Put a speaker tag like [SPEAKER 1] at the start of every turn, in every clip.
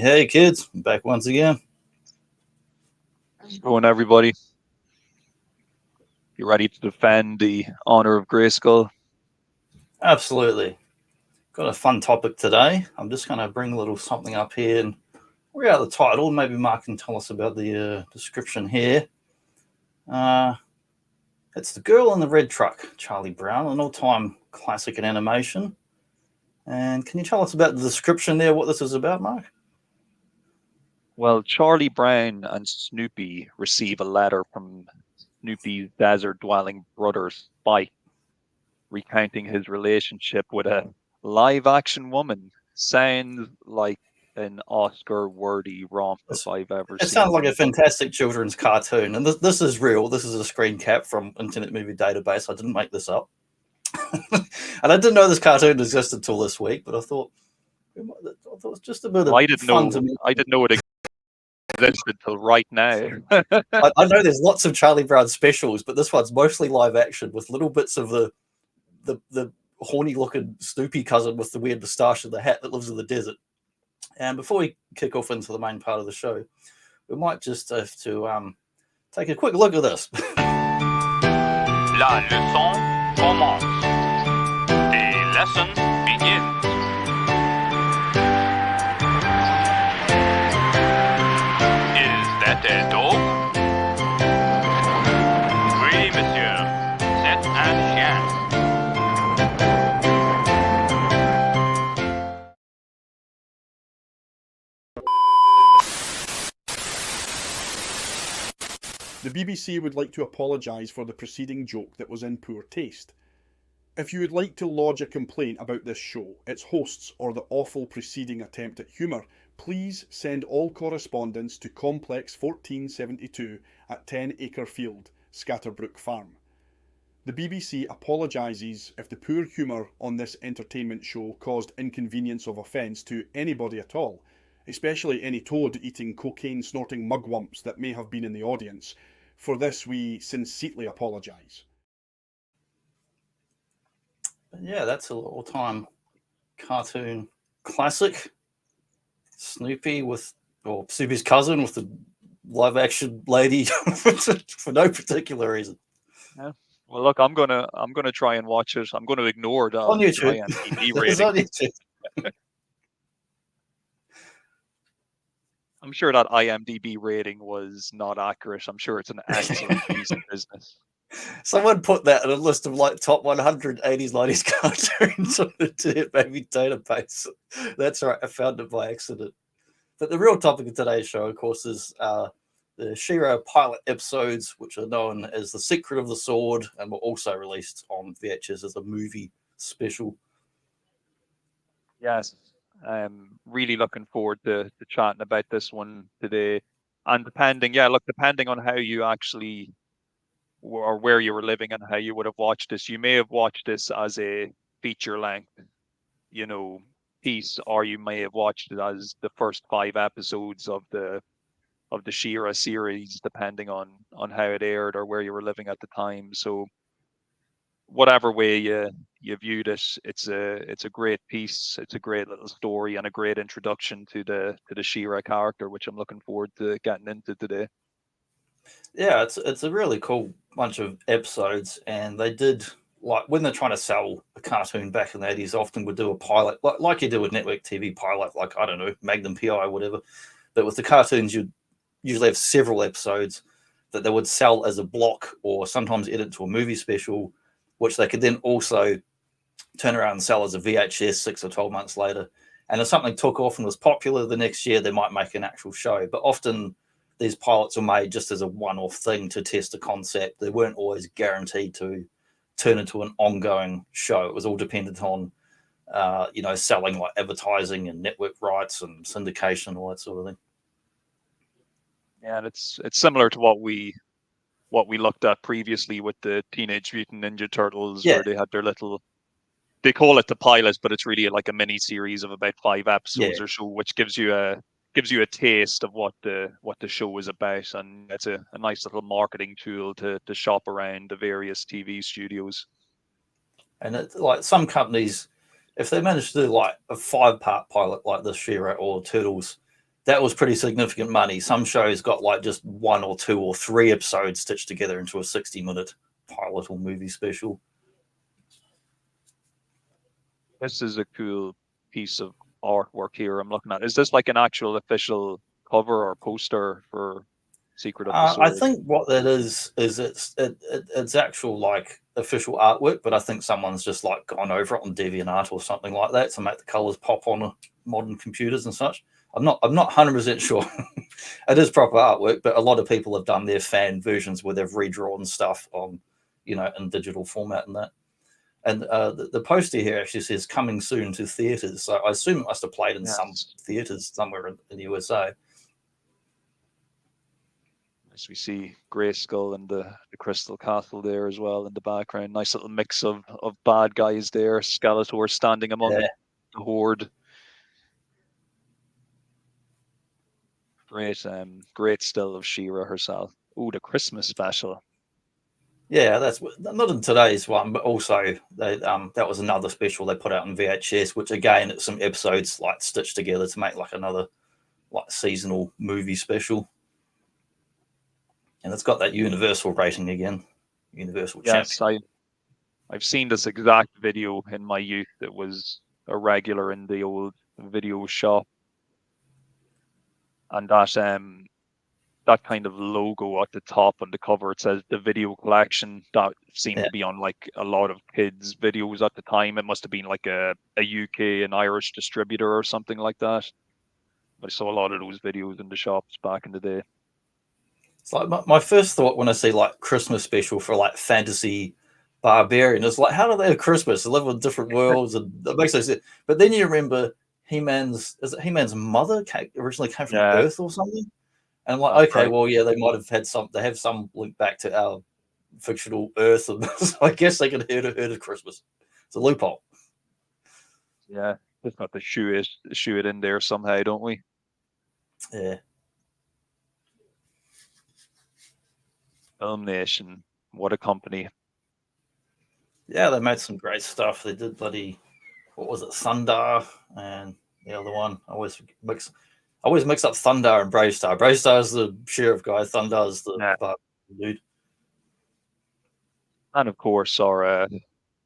[SPEAKER 1] Hey kids, I'm back once again.
[SPEAKER 2] How's it going, everybody? You ready to defend the honor of Grayskull?
[SPEAKER 1] Absolutely. Got a fun topic today. I'm just going to bring a little something up here and read out the title. Maybe Mark can tell us about the description here. Uh, it's The Girl in the Red Truck, Charlie Brown, an all-time classic in animation. And can you tell us about the description there, what this is about, Mark?
[SPEAKER 2] Well, Charlie Brown and Snoopy receive a letter from Snoopy's desert-dwelling brother Spike, recounting his relationship with a live-action woman. Sounds like an Oscar-worthy romp if I've ever
[SPEAKER 1] It sounds
[SPEAKER 2] seen
[SPEAKER 1] like a
[SPEAKER 2] one.
[SPEAKER 1] fantastic children's cartoon. And this is real. This is a screen cap from Internet Movie Database. I didn't make this up. And I didn't know this cartoon existed until this week, but I thought it was just a bit
[SPEAKER 2] Well,
[SPEAKER 1] of fun to me.
[SPEAKER 2] I didn't know it existed till right now.
[SPEAKER 1] I know there's lots of Charlie Brown specials, but this one's mostly live action with little bits of the horny looking Snoopy cousin with the weird moustache and the hat that lives in the desert. And before we kick off into the main part of the show, we might just have to take a quick look at this.
[SPEAKER 3] La leçon commence. The lesson begins. Is that a dog? Oui, monsieur. C'est un chien.
[SPEAKER 4] The BBC would like to apologise for the preceding joke that was in poor taste. If you would like to lodge a complaint about this show, its hosts, or the awful preceding attempt at humour, please send all correspondence to Complex 1472 at 10 Acre Field, Scatterbrook Farm. The BBC apologises if the poor humour on this entertainment show caused inconvenience of offence to anybody at all, especially any toad-eating, cocaine-snorting mugwumps that may have been in the audience. For this we sincerely apologise.
[SPEAKER 1] Yeah, that's an all-time cartoon classic. Snoopy's cousin with the live-action lady for no particular reason.
[SPEAKER 2] Yeah. Well, look, I'm gonna try and watch it. I'm gonna ignore the
[SPEAKER 1] On YouTube.
[SPEAKER 2] IMDb
[SPEAKER 1] It's
[SPEAKER 2] rating.
[SPEAKER 1] on YouTube.
[SPEAKER 2] I'm sure that IMDb rating was not accurate. I'm sure it's an excellent piece of business.
[SPEAKER 1] Someone put that in a list of like top 100 80s, 90s cartoons on the Internet Movie Database. That's right, I found it by accident. But the real topic of today's show, of course, is the She-Ra pilot episodes, which are known as The Secret of the Sword, and were also released on VHS as a movie special.
[SPEAKER 2] Yes, I'm really looking forward to chatting about this one today. And depending on how you actually or where you were living and how you would have watched this, you may have watched this as a feature length, you know, piece, or you may have watched it as the first 5 episodes of the She-Ra series, depending on how it aired or where you were living at the time. So whatever way you viewed it, it's a great piece. It's a great little story and a great introduction to the She-Ra character, which I'm looking forward to getting into today.
[SPEAKER 1] Yeah, it's a really cool bunch of episodes, and they did, like, when they're trying to sell a cartoon back in the 80s, often would do a pilot, like you do with network TV pilot, like, I don't know, Magnum PI or whatever. But with the cartoons, you'd usually have several episodes that they would sell as a block or sometimes edit to a movie special, which they could then also turn around and sell as a VHS 6 or 12 months later. And if something took off and was popular the next year, they might make an actual show. But often these pilots were made just as a one-off thing to test a concept. They weren't always guaranteed to turn into an ongoing show. It was all dependent on, selling like advertising and network rights and syndication and all that sort of thing.
[SPEAKER 2] Yeah, and it's similar to what we looked at previously with the Teenage Mutant Ninja Turtles,
[SPEAKER 1] Yeah.
[SPEAKER 2] where they had their little, they call it the pilot, but it's really like a mini series of about 5 episodes or so, which gives you a taste of what the show is about, and it's a nice little marketing tool to shop around the various TV studios.
[SPEAKER 1] And it's like some companies, if they manage to do like a 5-part pilot like this She-Ra or Turtles, that was pretty significant money. Some shows got like just 1 or 2 or 3 episodes stitched together into a 60-minute pilot or movie special.
[SPEAKER 2] This is a cool piece of artwork here I'm looking at. Is this like an actual official cover or poster for Secret of the
[SPEAKER 1] I
[SPEAKER 2] Sword?
[SPEAKER 1] think what that is it's actual like official artwork, but I think someone's just like gone over it on DeviantArt or something like that to make the colors pop on modern computers and such. I'm not 100% sure. It is proper artwork, but a lot of people have done their fan versions where they've redrawn stuff on, in digital format and that. And the poster here actually says "coming soon to theaters," so I assume it must have played in some theaters somewhere in the USA.
[SPEAKER 2] As we see Grayskull and the Crystal Castle there as well in the background. Nice little mix of bad guys there. Skeletor standing among the horde. Great still of She-Ra herself. Oh, the Christmas special.
[SPEAKER 1] Yeah, that's not in today's one, but also that was another special they put out in VHS, which again, it's some episodes like stitched together to make like another like seasonal movie special. And it's got that Universal rating again, Universal Champion.
[SPEAKER 2] Yes, I've seen this exact video in my youth. It was a regular in the old video shop, and that kind of logo at the top on the cover, it says the video collection. That seemed to be on like a lot of kids' videos at the time. It must have been like a UK and Irish distributor or something like that. I saw a lot of those videos in the shops back in the day.
[SPEAKER 1] It's like my first thought when I see like Christmas special for like fantasy barbarian is like, how do they have Christmas? They live in different worlds, and that makes no sense. But then you remember He-Man's mother originally came from Earth or something? And I'm like, okay, well, yeah, they might have had they have some link back to our fictional Earth, and so I guess they could heard of Christmas. It's a loophole.
[SPEAKER 2] Yeah, just got to shoe it in there somehow, don't we?
[SPEAKER 1] Yeah.
[SPEAKER 2] Filmation, what a company.
[SPEAKER 1] Yeah, they made some great stuff. They did what was it, Thunder, and the other one. I always mix up Thunder and Bravestar. Bravestar is the sheriff guy. Thunder is the dude.
[SPEAKER 2] And of course, our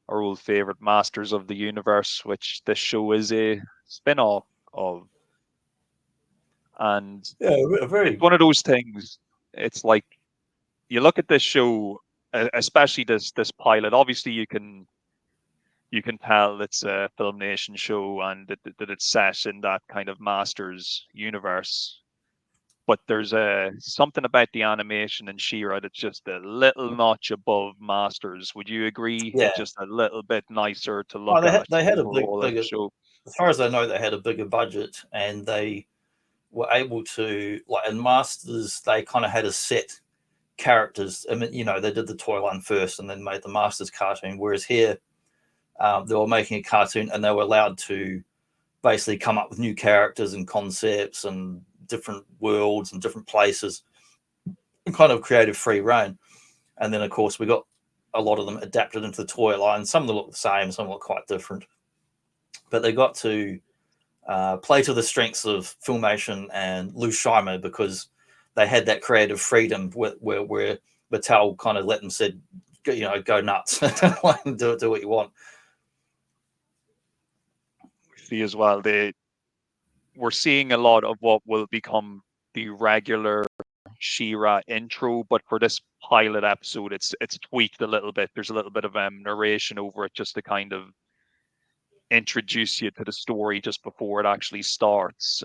[SPEAKER 2] old favorite Masters of the Universe, which this show is a spin-off of. And
[SPEAKER 1] yeah,
[SPEAKER 2] it's one of those things. It's like you look at this show, especially this pilot. Obviously, you can tell it's a Filmation show and that it's set in that kind of Masters universe. But there's something about the animation in She-Ra that's just a little notch above Masters. Would you agree?
[SPEAKER 1] Yeah.
[SPEAKER 2] It's just a little bit nicer to look at.
[SPEAKER 1] They had a bigger
[SPEAKER 2] show.
[SPEAKER 1] As far as I know, they had a bigger budget, and they were able to, like in Masters, they kind of had a set characters. I mean, they did the toy line first and then made the Masters cartoon. Whereas here, they were making a cartoon and they were allowed to basically come up with new characters and concepts and different worlds and different places and kind of creative free reign. And then, of course, we got a lot of them adapted into the toy line. Some of them look the same, some look quite different. But they got to play to the strengths of Filmation and Lou Shymer because they had that creative freedom where Mattel kind of let them said, go nuts, do what you want.
[SPEAKER 2] See as well, we're seeing a lot of what will become the regular She-Ra intro, but for this pilot episode, it's tweaked a little bit. There's a little bit of narration over it just to kind of introduce you to the story just before it actually starts.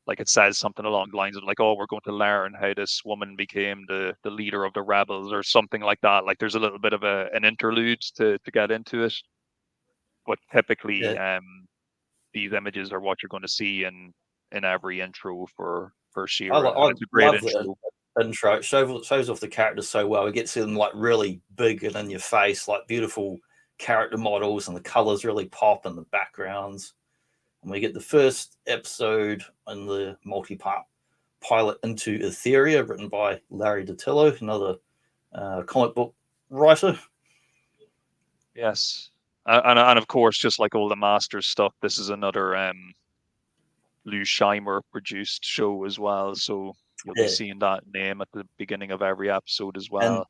[SPEAKER 2] Like it says something along the lines of like, oh, we're going to learn how this woman became the leader of the rebels or something like that. Like there's a little bit of an interlude to get into it. But typically, these images are what you're going to see in every intro for She-Ra. It's a great intro.
[SPEAKER 1] Intro. It shows off the characters so well. It gets them like really big and in your face, like beautiful character models, and the colors really pop in the backgrounds. And we get the first episode in the multi-part pilot Into Etheria, written by Larry DiTillo, another comic book writer.
[SPEAKER 2] Yes. And of course, just like all the Masters stuff, this is another Lou Scheimer produced show as well. So you'll be
[SPEAKER 1] Yeah.
[SPEAKER 2] seeing that name at the beginning of every episode as
[SPEAKER 1] And
[SPEAKER 2] well.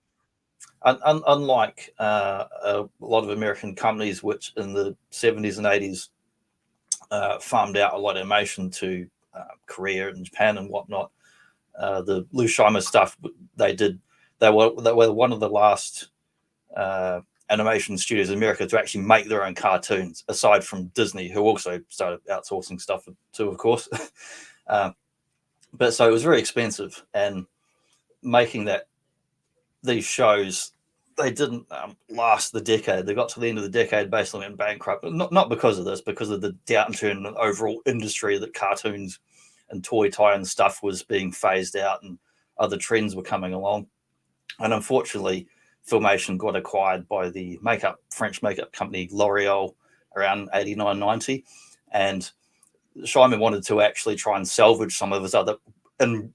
[SPEAKER 1] unlike a lot of American companies, which in the 70s and 80s farmed out a lot of animation to Korea and Japan and whatnot, the Lou Scheimer stuff they were one of the last animation studios in America to actually make their own cartoons, aside from Disney, who also started outsourcing stuff too, of course. But so it was very expensive, and making these shows, they didn't last the decade. They got to the end of the decade, basically went bankrupt. Not because of this, because of the downturn in the overall industry, that cartoons and toy tie-in stuff was being phased out and other trends were coming along. And unfortunately, Filmation got acquired by the French makeup company L'Oreal around 89, 90. And Shyman wanted to actually try and salvage some of his other in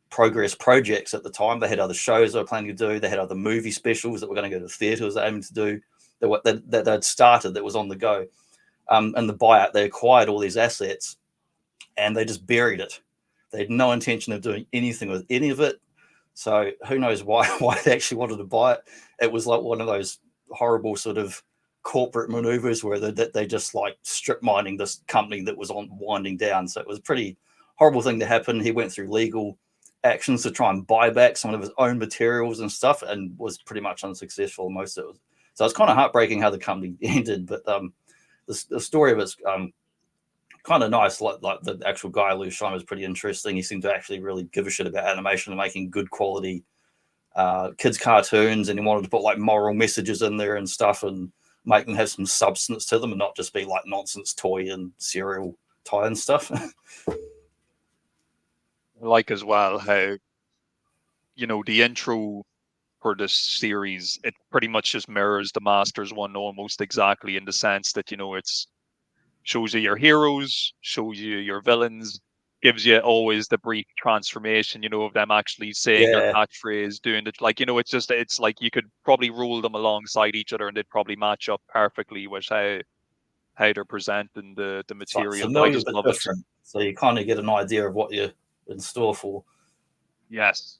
[SPEAKER 1] progress projects at the time. They had other shows they were planning to do. They had other movie specials that were going to go to theaters aiming to do that they'd started, that was on the go. And the buyout, they acquired all these assets and they just buried it. They had no intention of doing anything with any of it. So who knows why they actually wanted to buy it. It was like one of those horrible sort of corporate maneuvers where they just like strip mining this company that was on winding down. So it was a pretty horrible thing to happen. He went through legal actions to try and buy back some of his own materials and stuff, and was pretty much unsuccessful most of it. So it's kind of heartbreaking how the company ended. But the story of it's kind of nice. Like the actual guy, Lou Scheimer, was pretty interesting. He seemed to actually really give a shit about animation and making good quality kids cartoons, and he wanted to put like moral messages in there and stuff, and make them have some substance to them, and not just be like nonsense toy and cereal tie and stuff.
[SPEAKER 2] Like as well how, the intro for this series, it pretty much just mirrors the Masters one almost exactly, in the sense that, it's shows you your heroes, shows you your villains, gives you always the brief transformation, of them actually saying their
[SPEAKER 1] Yeah.
[SPEAKER 2] catchphrase, doing it. Like, it's like you could probably rule them alongside each other and they'd probably match up perfectly with how they're presenting the
[SPEAKER 1] It's like
[SPEAKER 2] material. But I
[SPEAKER 1] familiar
[SPEAKER 2] just
[SPEAKER 1] but
[SPEAKER 2] love it.
[SPEAKER 1] different. So you kind of get an idea of what you're in store for.
[SPEAKER 2] Yes.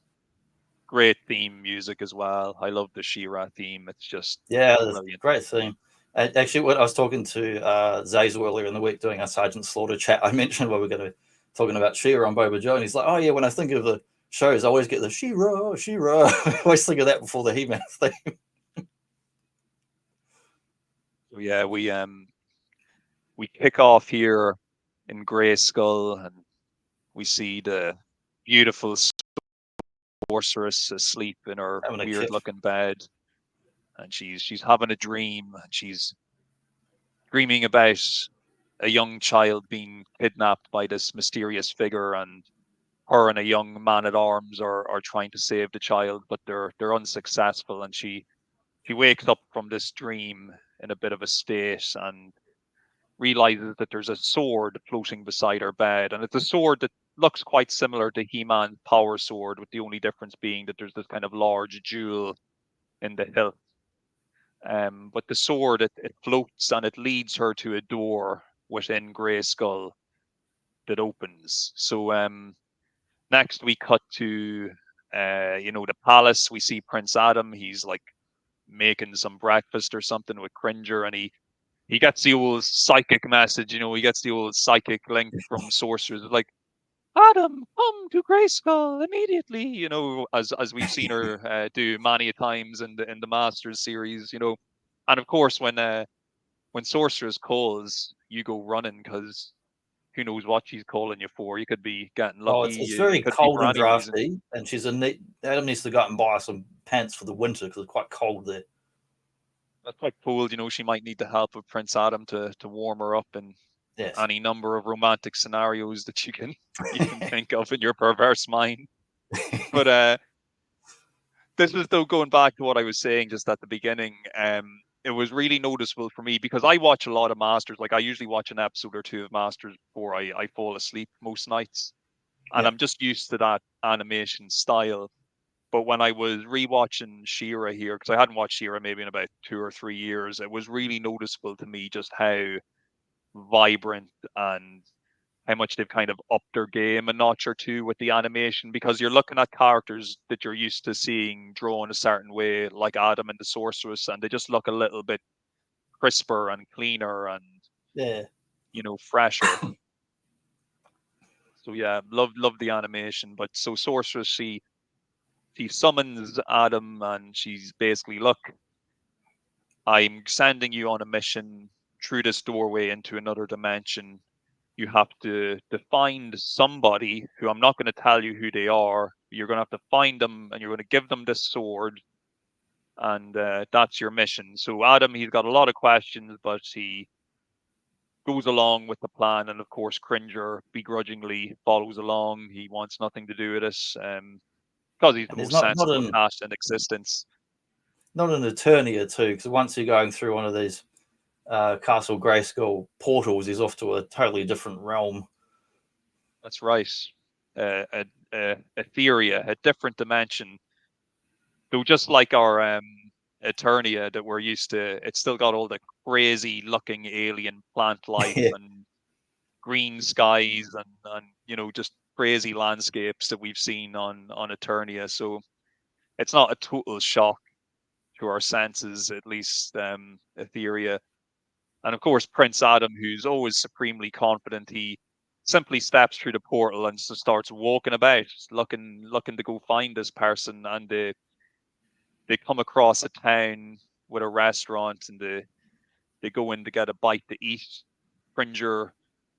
[SPEAKER 2] Great theme music as well. I love the She-Ra theme. It's just brilliant.
[SPEAKER 1] Great theme. Actually, when I was talking to Zazel earlier in the week doing our Sergeant Slaughter chat, I mentioned we were going to talking about She-Ra and Boba Joe, and he's like, "Oh yeah, when I think of the shows, I always get the She-Ra, She-Ra." I always think of that before the He-Man theme.
[SPEAKER 2] So yeah, we kick off here in Grayskull, and we see the beautiful sorceress asleep in her
[SPEAKER 1] Having a
[SPEAKER 2] weird
[SPEAKER 1] kip.
[SPEAKER 2] looking bed, and she's having a dream, and she's dreaming about a young child being kidnapped by this mysterious figure, and her and a young man at arms are trying to save the child, but they're unsuccessful, and she wakes up from this dream in a bit of a state and realizes that there's a sword floating beside her bed, and it's a sword that looks quite similar to He-Man's power sword, with the only difference being that there's this kind of large jewel in the hilt. But the sword, it floats and it leads her to a door within Grayskull that opens. So next we cut to the palace. We see Prince Adam. He's like making some breakfast or something with Cringer, and he gets the old psychic message. He gets the old psychic link from sorcerers, like, Adam, come to Grayskull immediately. As we've seen her do many a times in the Masters series. And of course when sorceress calls, you go running, because who knows what she's calling you for. You could be getting
[SPEAKER 1] Oh,
[SPEAKER 2] lucky.
[SPEAKER 1] it's
[SPEAKER 2] It
[SPEAKER 1] very
[SPEAKER 2] could be
[SPEAKER 1] cold
[SPEAKER 2] for
[SPEAKER 1] and
[SPEAKER 2] any reason.
[SPEAKER 1] drafty, and Adam needs to go out and buy some pants for the winter because it's quite cold there.
[SPEAKER 2] That's quite cool. She might need the help of Prince Adam to warm her up in
[SPEAKER 1] Yes.
[SPEAKER 2] any number of romantic scenarios that you can think of in your perverse mind. But this is though going back to what I was saying just at the beginning. It was really noticeable for me because I watch a lot of Masters. Like, I usually watch an episode or two of Masters before I fall asleep most nights, and
[SPEAKER 1] Yeah.
[SPEAKER 2] I'm just used to that animation style. But when I was rewatching She-Ra here, because I hadn't watched She-Ra maybe in about 2 or 3 years, it was really noticeable to me just how vibrant and how much they've kind of upped their game a notch or two with the animation, because you're looking at characters that you're used to seeing drawn a certain way, like Adam and the Sorceress, and they just look a little bit crisper and cleaner and,
[SPEAKER 1] Yeah.
[SPEAKER 2] fresher. So yeah, love the animation. But so Sorceress, she summons Adam and she's basically, look, I'm sending you on a mission through this doorway into another dimension. You have to find somebody who, I'm not going to tell you who they are. You're going to have to find them and you're going to give them this sword. And that's your mission. So Adam, he's got a lot of questions, but he goes along with the plan. And of course, Cringer begrudgingly follows along. He wants nothing to do with it because he's the
[SPEAKER 1] And he's
[SPEAKER 2] most sensible
[SPEAKER 1] not
[SPEAKER 2] cast in existence.
[SPEAKER 1] an Eternia too, because once you're going through one of these Castle Grayskull portals, he's off to a totally different realm.
[SPEAKER 2] That's right. Etheria, a different dimension. So just like our Eternia that we're used to, it's still got all the crazy looking alien plant life
[SPEAKER 1] Yeah.
[SPEAKER 2] and green skies and just crazy landscapes that we've seen on Eternia. So it's not a total shock to our senses, at least Etheria. And of course, Prince Adam, who's always supremely confident, he simply steps through the portal and just starts walking about, looking to go find this person. And they come across a town with a restaurant, and they go in to get a bite to eat. Cringer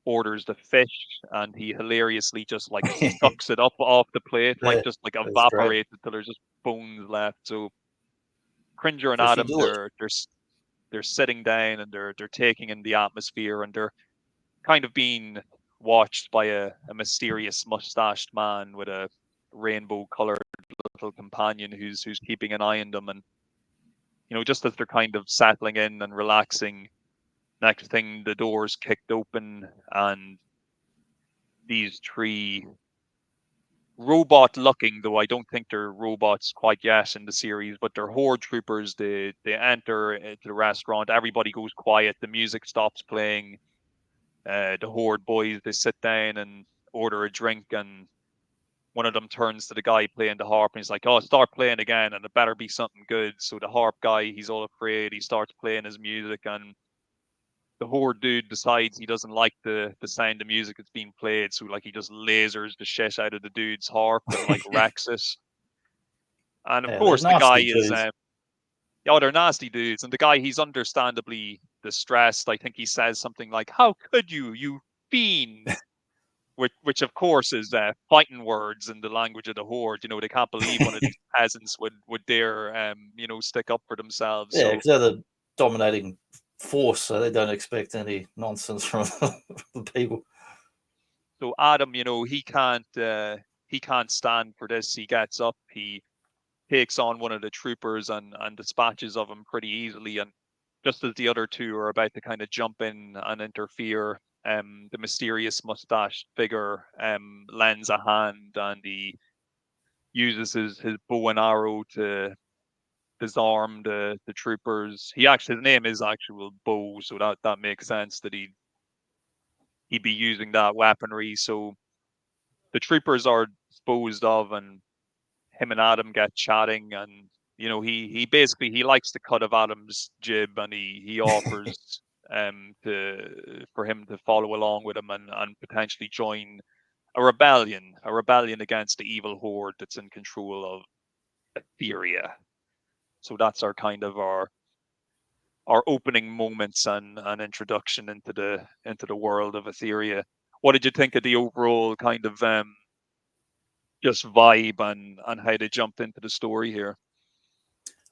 [SPEAKER 2] orders the fish, and he hilariously just like sucks it up off the plate, like
[SPEAKER 1] Yeah,
[SPEAKER 2] just like
[SPEAKER 1] that's great.
[SPEAKER 2] evaporated till there's just bones left. So Cringer and
[SPEAKER 1] Fishy
[SPEAKER 2] Adam,
[SPEAKER 1] delicious.
[SPEAKER 2] they're sitting down and they're taking in the atmosphere, and they're kind of being watched by a mysterious mustached man with a rainbow colored little companion who's keeping an eye on them. And just as they're kind of settling in and relaxing, next thing the doors kicked open and these three robot looking, though I don't think they're robots quite yet in the series, but they're horde troopers. They enter into the restaurant, everybody goes quiet, the music stops playing. The horde boys, they sit down and order a drink, and one of them turns to the guy playing the harp and he's like, "Oh, start playing again, and it better be something good." So the harp guy, he's all afraid, he starts playing his music, and the horde dude decides he doesn't like the sound of music that's being played, so like he just lasers the shit out of the dude's harp and like wrecks it. And of
[SPEAKER 1] Yeah, they're
[SPEAKER 2] course the guy
[SPEAKER 1] nasty
[SPEAKER 2] is
[SPEAKER 1] dudes.
[SPEAKER 2] they're nasty dudes, and the guy, he's understandably distressed. I think he says something like, "How could you fiend?" Which of course is fighting words in the language of the horde. They can't believe one of these peasants would dare stick up for themselves.
[SPEAKER 1] Yeah,
[SPEAKER 2] So
[SPEAKER 1] because they're the dominating force, so they don't expect any nonsense from the people.
[SPEAKER 2] so Adam, he can't stand for this. He gets up, he takes on one of the troopers and dispatches of him pretty easily. And just as the other two are about to kind of jump in and interfere, the mysterious mustached figure lends a hand, and he uses his bow and arrow to disarm the troopers. His name is actual Bo, so that makes sense that he'd be using that weaponry. So the troopers are disposed of, and him and Adam get chatting, and he basically, he likes the cut of Adam's jib, and he offers for him to follow along with him and potentially join a rebellion against the evil horde that's in control of Etheria. So that's our kind of our opening moments and introduction into the world of Etheria. What did you think of the overall kind of just vibe and how they jumped into the story here?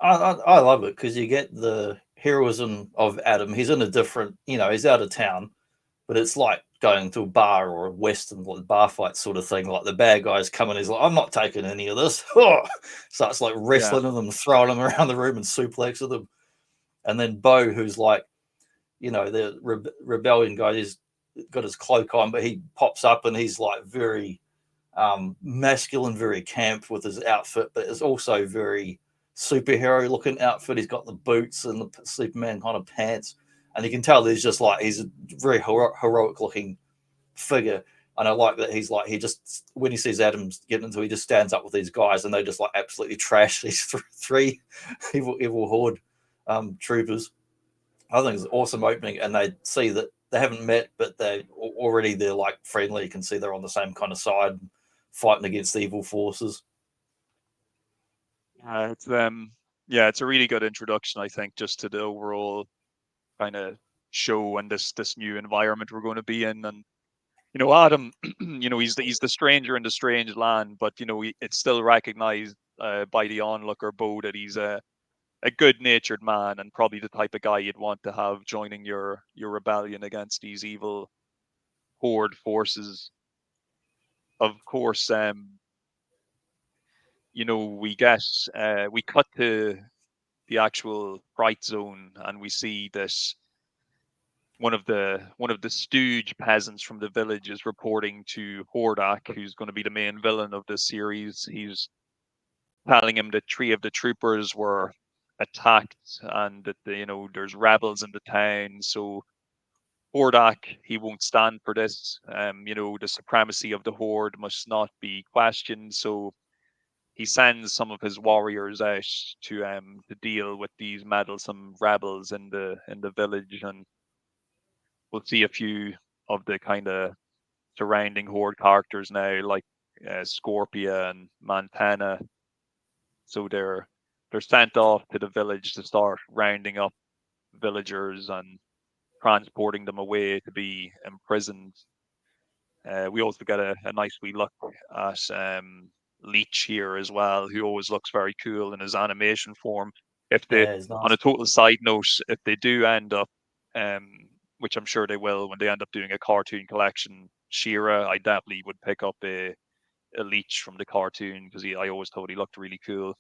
[SPEAKER 1] I love it because you get the heroism of Adam. He's in a different, he's out of town, but it's like going to a bar or a Western bar fight sort of thing. Like the bad guys come in, he's like, "I'm not taking any of this." Starts like wrestling with them, throwing them around the room and suplexing them. And then Bo, who's like, the rebellion guy, he's got his cloak on, but he pops up and he's like very masculine, very camp with his outfit, but it's also very superhero looking outfit. He's got the boots and the Superman kind of pants, and you can tell he's a very heroic looking figure. And I like that he just, when he sees Adam getting into, he just stands up with these guys, and they just like absolutely trash these three evil horde troopers. I think it's an awesome opening, and they see that they haven't met, but they're like friendly. You can see they're on the same kind of side, fighting against the evil forces.
[SPEAKER 2] It's it's a really good introduction, I think, just to the overall kind of show and this new environment we're going to be in. And Adam, he's the stranger in the strange land, but it's still recognized by the onlooker Bo that he's a good-natured man, and probably the type of guy you'd want to have joining your rebellion against these evil horde forces. Of course, we cut to the actual fright zone, and we see this one of the stooge peasants from the village is reporting to Hordak, who's going to be the main villain of this series. He's telling him that 3 of the troopers were attacked, and that there's rebels in the town. So Hordak, he won't stand for this. The supremacy of the horde must not be questioned. So he sends some of his warriors out to deal with these meddlesome rebels in the village, and we'll see a few of the kind of surrounding horde characters now, like Scorpia and Montana. So they're sent off to the village to start rounding up villagers and transporting them away to be imprisoned. We also get a nice wee look at Leech here as well, who always looks very cool in his animation form.
[SPEAKER 1] It's nice.
[SPEAKER 2] On a total side note, if they do end up, which I'm sure they will, when they end up doing a cartoon collection, She-Ra, I definitely would pick up a Leech from the cartoon, because I always thought he looked really cool.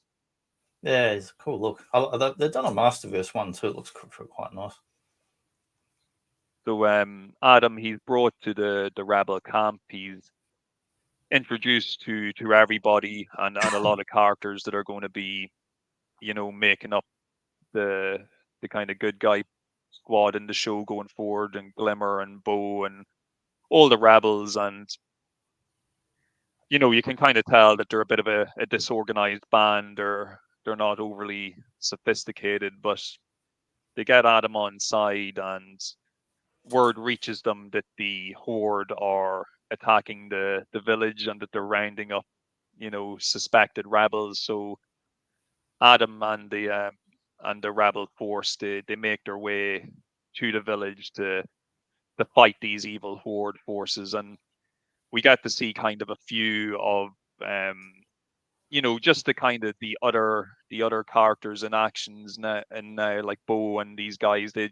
[SPEAKER 1] Yeah, it's a cool look. They've done a Masterverse one too. It looks quite nice.
[SPEAKER 2] So Adam, he's brought to the rebel camp. He's introduced to everybody, and a lot of characters that are going to be, making up the kind of good guy squad in the show going forward, and Glimmer and Bo and all the rebels. And you can kind of tell that they're a bit of a disorganized band. They're not overly sophisticated, but they get Adam on side, and word reaches them that the horde are attacking the village, and that they're rounding up suspected rebels. So Adam and the rebel force, they make their way to the village to fight these evil horde forces. And we get to see kind of a few of just the kind of the other characters and actions now, and now like Bo and these guys, they'd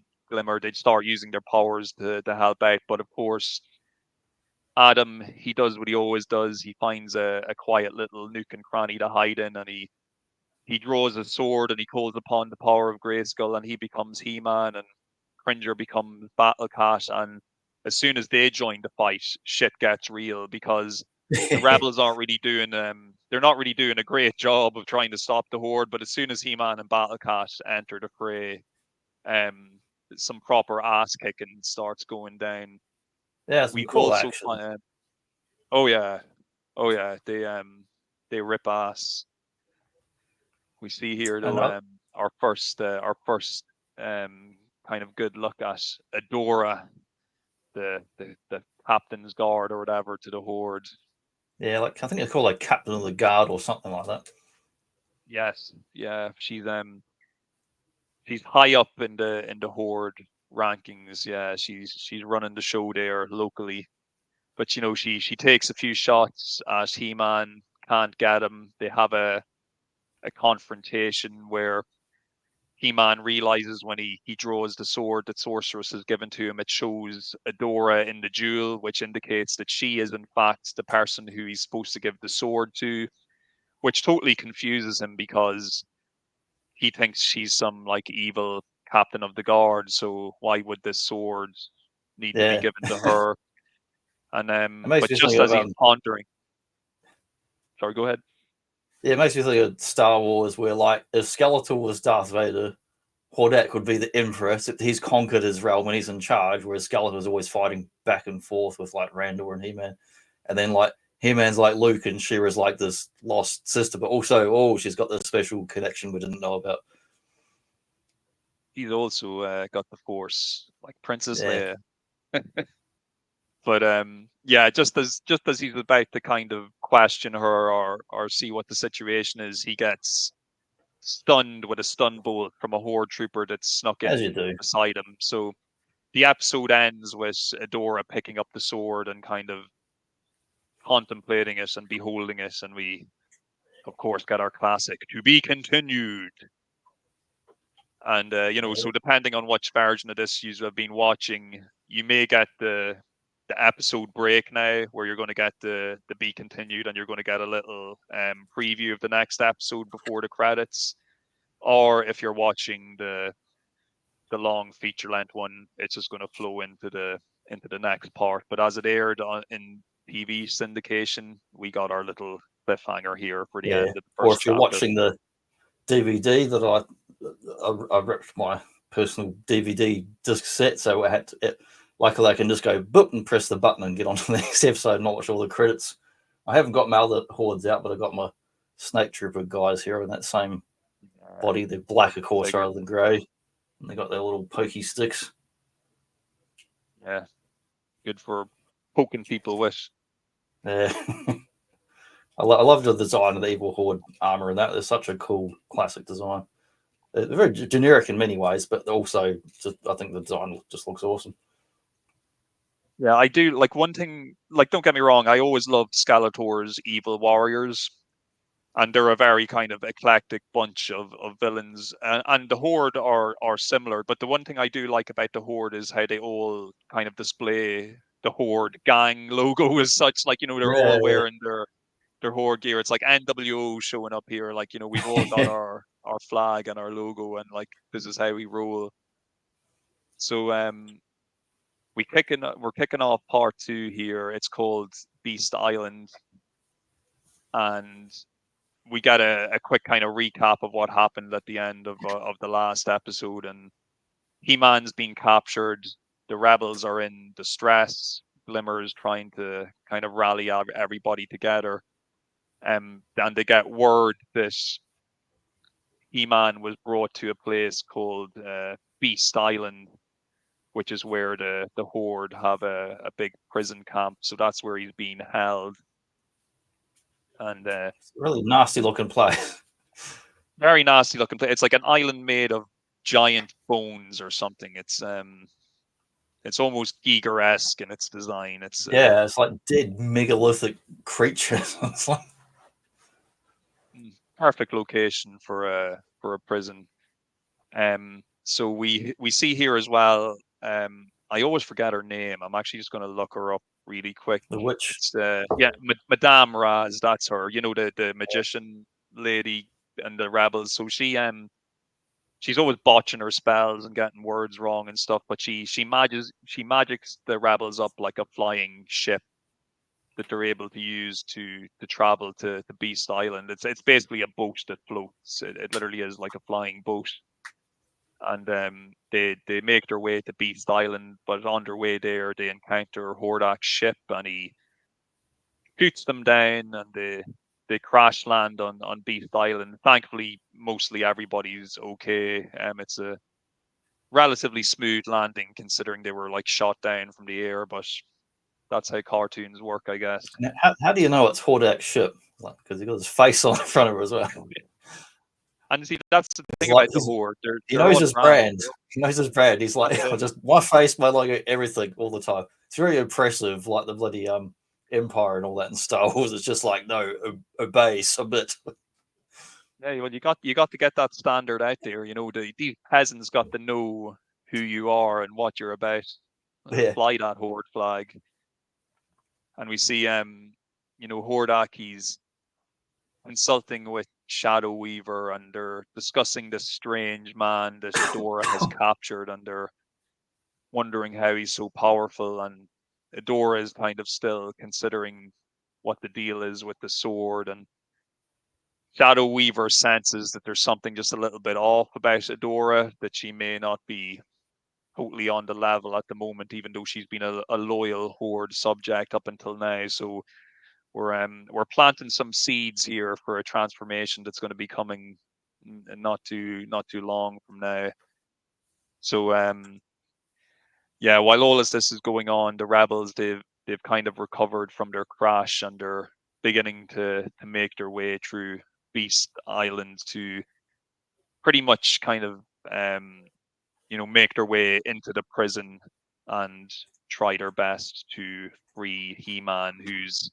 [SPEAKER 2] start using their powers to help out. But of course, Adam, he does what he always does. He finds a quiet little nook and cranny to hide in, and he draws a sword, and he calls upon the power of Grayskull, and he becomes He-Man, and Cringer becomes Battle Cat. And as soon as they join the fight, shit gets real, because the rebels aren't really doing they're not really doing a great job of trying to stop the horde. But as soon as He-Man and Battle Cat enter the fray, some proper ass kicking starts going down.
[SPEAKER 1] Yeah, some cool action.
[SPEAKER 2] Oh yeah, they rip ass. We see here though our first kind of good look at Adora, the captain's guard or whatever to the horde.
[SPEAKER 1] Yeah, like I think it's called like Captain of the Guard or something like that.
[SPEAKER 2] Yes, yeah, she's high up in the horde rankings. Yeah, she's running the show there locally. But she takes a few shots at He-Man, can't get him. They have a confrontation where He-Man realizes when he draws the sword that Sorceress has given to him, it shows Adora in the jewel, which indicates that she is in fact the person who he's supposed to give the sword to, which totally confuses him, because he thinks she's some like evil captain of the guard. So why would this sword need to be given to her? And but just as he's pondering, sorry, go ahead.
[SPEAKER 1] Yeah, it makes me think of Star Wars, where like if Skeletor was Darth Vader, Hordak would be the emperor, except he's conquered his realm and he's in charge, whereas Skeletor's always fighting back and forth with like Randor and He-Man. And then like He-Man's like Luke and She-Ra's like this lost sister, but also, oh, she's got this special connection we didn't know about.
[SPEAKER 2] He's also got the Force, like Princess
[SPEAKER 1] Yeah.
[SPEAKER 2] Leia. But yeah, just as he's about to kind of question her or see what the situation is, he gets stunned with a stun bolt from a Horde trooper that's snuck
[SPEAKER 1] As you
[SPEAKER 2] in
[SPEAKER 1] do.
[SPEAKER 2] beside him. So the episode ends with Adora picking up the sword and kind of contemplating it and beholding it, and we, of course, get our classic "to be continued." And so depending on which version of this you have been watching, you may get the episode break now, where you're going to get the be continued, and you're going to get a little preview of the next episode before the credits. Or if you're watching the long feature length one, it's just going to flow into the next part. But as it aired in TV syndication, we got our little cliffhanger here for the end of the
[SPEAKER 1] Or
[SPEAKER 2] first
[SPEAKER 1] if you're
[SPEAKER 2] chapter.
[SPEAKER 1] watching the DVD that I ripped my personal DVD disc set, so I had to, luckily I can just go boop and press the button and get on to the next episode and not watch all the credits. I haven't got my other Hordes out, but I got my Snake Trooper guys here in that same body. They're black, of course, rather than grey, and they got their little pokey sticks.
[SPEAKER 2] Yeah, good for poking people with.
[SPEAKER 1] Yeah. I love the design of the Evil Horde armor, and that is such a cool classic design. They're very generic in many ways, but also just, I think the design just looks awesome.
[SPEAKER 2] Yeah, I do like one thing. Like, don't get me wrong, I always loved Skeletor's evil warriors, and they're a very kind of eclectic bunch of villains. And the Horde are similar, but the one thing I do like about the Horde is how they all kind of display the Horde gang logo as such. Like, they're all wearing their Horde gear. It's like NWO showing up here. Like, we've all got our flag and our logo, and like this is how we roll. So we're kicking off part 2 here. It's called Beast Island, and we got a quick kind of recap of what happened at the end of the last episode. And He-Man's been captured. The rebels are in distress. Glimmer's trying to kind of rally everybody together. And they get word that He-Man was brought to a place called Beast Island, which is where the Horde have a big prison camp. So that's where he's being held. And
[SPEAKER 1] it's a really nasty looking place.
[SPEAKER 2] Very nasty looking place. It's like an island made of giant bones or something. It's almost Giger-esque in its design. It's
[SPEAKER 1] it's like dead megalithic creatures. It's like
[SPEAKER 2] perfect location for a prison. So we see here as well. I always forget her name. I'm actually just going to look her up really quick.
[SPEAKER 1] the witch.
[SPEAKER 2] It's Madame Raz. That's her. The magician lady and the rebels. So she's always botching her spells and getting words wrong and stuff. But she magics the rebels up like a flying ship that they're able to use to travel to Beast Island. It's basically a boat that floats. It literally is like a flying boat. And they make their way to Beast Island, but on their way there, they encounter Hordak's ship, and he shoots them down, and they crash land on Beast Island. Thankfully, mostly everybody's okay. It's a relatively smooth landing considering they were like shot down from the air, but that's how cartoons work, I guess.
[SPEAKER 1] Now, how do you know it's Hordak's ship? Because he got his face on the front of it as well.
[SPEAKER 2] And see, that's the thing
[SPEAKER 1] like
[SPEAKER 2] about the Horde.
[SPEAKER 1] He knows his brand. He knows his brand. He's like, just my face, my logo, everything all the time. It's very impressive, like the bloody Empire and all that in Star Wars. It's just like, no, obey, submit.
[SPEAKER 2] Yeah, well, you got to get that standard out there. These peasants got to know who you are and what you're about. Fly that Horde flag. And we see, Hordak, he's consulting with Shadow Weaver, and they're discussing this strange man that Adora has captured, and they're wondering how he's so powerful. And Adora is kind of still considering what the deal is with the sword, and Shadow Weaver senses that there's something just a little bit off about Adora, that she may not be totally on the level at the moment, even though she's been a loyal Horde subject up until now. So we're planting some seeds here for a transformation that's going to be coming not too long from now. So yeah, while all of this is going on, the rebels they've kind of recovered from their crash, and they're beginning to make their way through Beast Island to pretty much kind of make their way into the prison and try their best to free He-Man, who's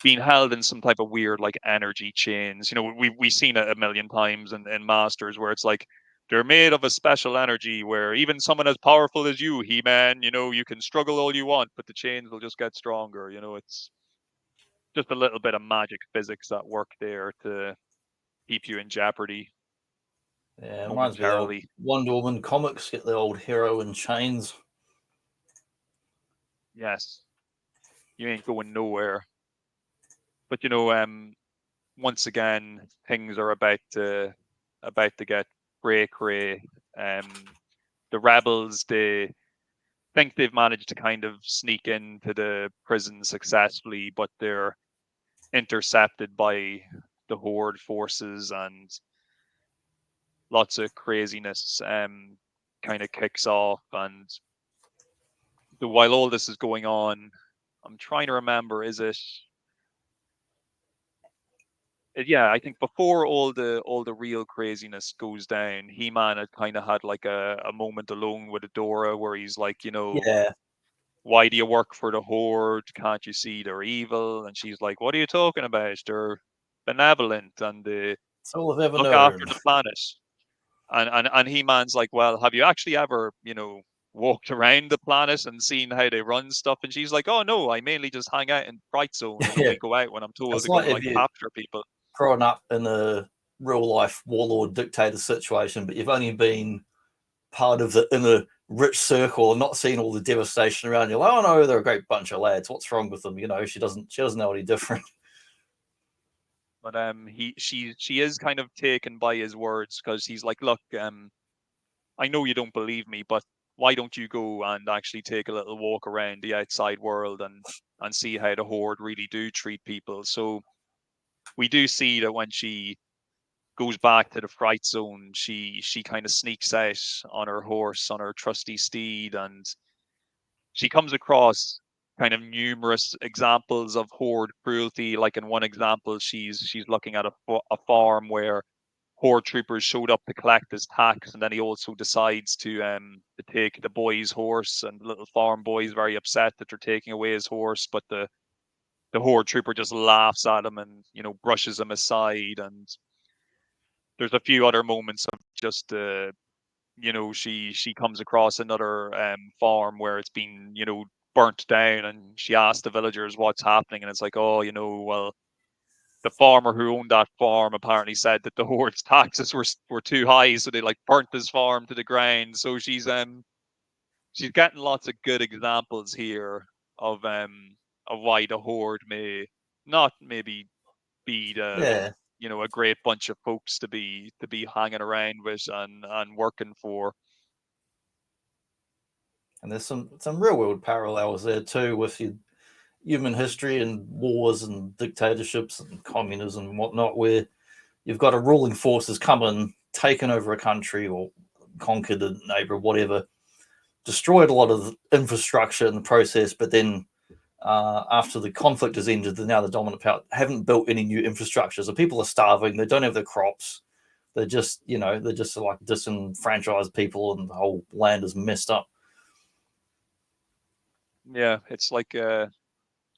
[SPEAKER 2] being held in some type of weird like energy chains. We've seen it a million times in Masters, where it's like they're made of a special energy where even someone as powerful as you, He-Man, you can struggle all you want, but the chains will just get stronger. It's just a little bit of magic physics at work there to keep you in jeopardy
[SPEAKER 1] Yeah, it reminds me of the old
[SPEAKER 2] momentarily.
[SPEAKER 1] Wonder Woman comics, get the old hero in chains.
[SPEAKER 2] Yes, you ain't going nowhere. But once again, things are about to get cray. The rebels, they think they've managed to kind of sneak into the prison successfully, but they're intercepted by the Horde forces, and lots of craziness kind of kicks off. And while all this is going on, I'm trying to remember, is it yeah, I think before all the real craziness goes down, He-Man had kind of had like a moment alone with Adora, where he's like,
[SPEAKER 1] Yeah,
[SPEAKER 2] why do you work for the Horde? Can't you see they're evil? And she's like, what are you talking about? They're benevolent, and they
[SPEAKER 1] it's all I've ever
[SPEAKER 2] look after
[SPEAKER 1] known.
[SPEAKER 2] the planet. And He-Man's like, well, have you actually ever, walked around the planet and seen how they run stuff? And she's like, oh no, I mainly just hang out in Fright Zone and
[SPEAKER 1] Yeah,
[SPEAKER 2] only go out when I'm told
[SPEAKER 1] it's
[SPEAKER 2] to go
[SPEAKER 1] like
[SPEAKER 2] and
[SPEAKER 1] if
[SPEAKER 2] like
[SPEAKER 1] you
[SPEAKER 2] capture people.
[SPEAKER 1] grown up in a real life warlord dictator situation, but you've only been part of the inner rich circle and not seen all the devastation around you. Like, oh no, they're a great bunch of lads. What's wrong with them? She doesn't know any different.
[SPEAKER 2] But she is kind of taken by his words, because he's like, look, I know you don't believe me, but why don't you go and actually take a little walk around the outside world and see how the Horde really do treat people? So we do see that when she goes back to the Fright Zone, she kind of sneaks out on her horse, on her trusty steed, and she comes across kind of numerous examples of Horde cruelty. Like in one example, she's looking at a farm where Horde troopers showed up to collect his tax, and then he also decides to take the boy's horse, and the little farm boy is very upset that they're taking away his horse, but the Horde trooper just laughs at him and brushes him aside. And there's a few other moments of just she comes across another farm where it's been burnt down, and she asks the villagers what's happening, and it's like, oh, well, the farmer who owned that farm apparently said that the Horde's taxes were too high, so they like burnt his farm to the ground. So she's getting lots of good examples here of why the Horde may not maybe be the
[SPEAKER 1] Yeah,
[SPEAKER 2] a great bunch of folks to be hanging around with and working for.
[SPEAKER 1] and there's some real world parallels there too with your human history and wars and dictatorships and communism and whatnot, where you've got a ruling force has come and taken over a country or conquered a neighbor, whatever, destroyed a lot of the infrastructure in the process, but then after the conflict has ended, now the dominant power haven't built any new infrastructure. So people are starving. They don't have their crops. They're just, they're just like disenfranchised people, and the whole land is messed up.
[SPEAKER 2] Yeah, it's like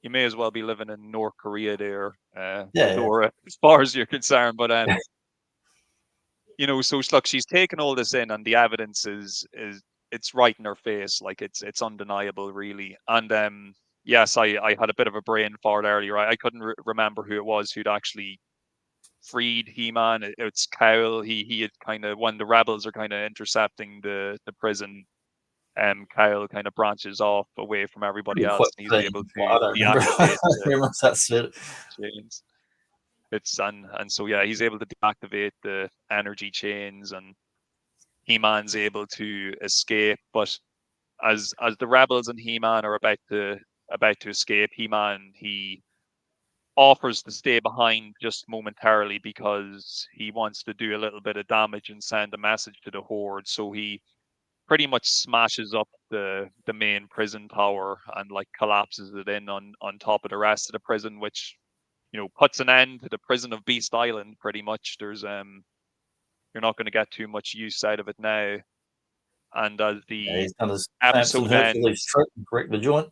[SPEAKER 2] you may as well be living in North Korea there,
[SPEAKER 1] Yeah,
[SPEAKER 2] Adora, as far as you're concerned. But so look, she's taken all this in, and the evidence is it's right in her face, like it's undeniable, really. And yes, I had a bit of a brain fart earlier. I couldn't remember who it was who'd actually freed He-Man. It's KAALL. He had kind of, when the rebels are kind of intercepting the prison, KAALL kind of branches off away from everybody
[SPEAKER 1] pretty
[SPEAKER 2] else,
[SPEAKER 1] quick
[SPEAKER 2] and he's
[SPEAKER 1] thing.
[SPEAKER 2] able
[SPEAKER 1] Well,
[SPEAKER 2] to
[SPEAKER 1] I don't remember. I
[SPEAKER 2] deactivate
[SPEAKER 1] don't remember that's it.
[SPEAKER 2] chains. And so yeah, he's able to deactivate the energy chains, and He-Man's able to escape. But as the rebels and He-Man are about to escape, he offers to stay behind just momentarily because he wants to do a little bit of damage and send a message to the Horde. So he pretty much smashes up the main prison tower and like collapses it in on top of the rest of the prison, which puts an end to the prison of Beast Island. Pretty much, there's you're not going to get too much use out of it now. And as
[SPEAKER 1] Yeah,
[SPEAKER 2] the
[SPEAKER 1] he's done his Samson
[SPEAKER 2] episode
[SPEAKER 1] Hercules
[SPEAKER 2] ends,
[SPEAKER 1] trick and correct the joint.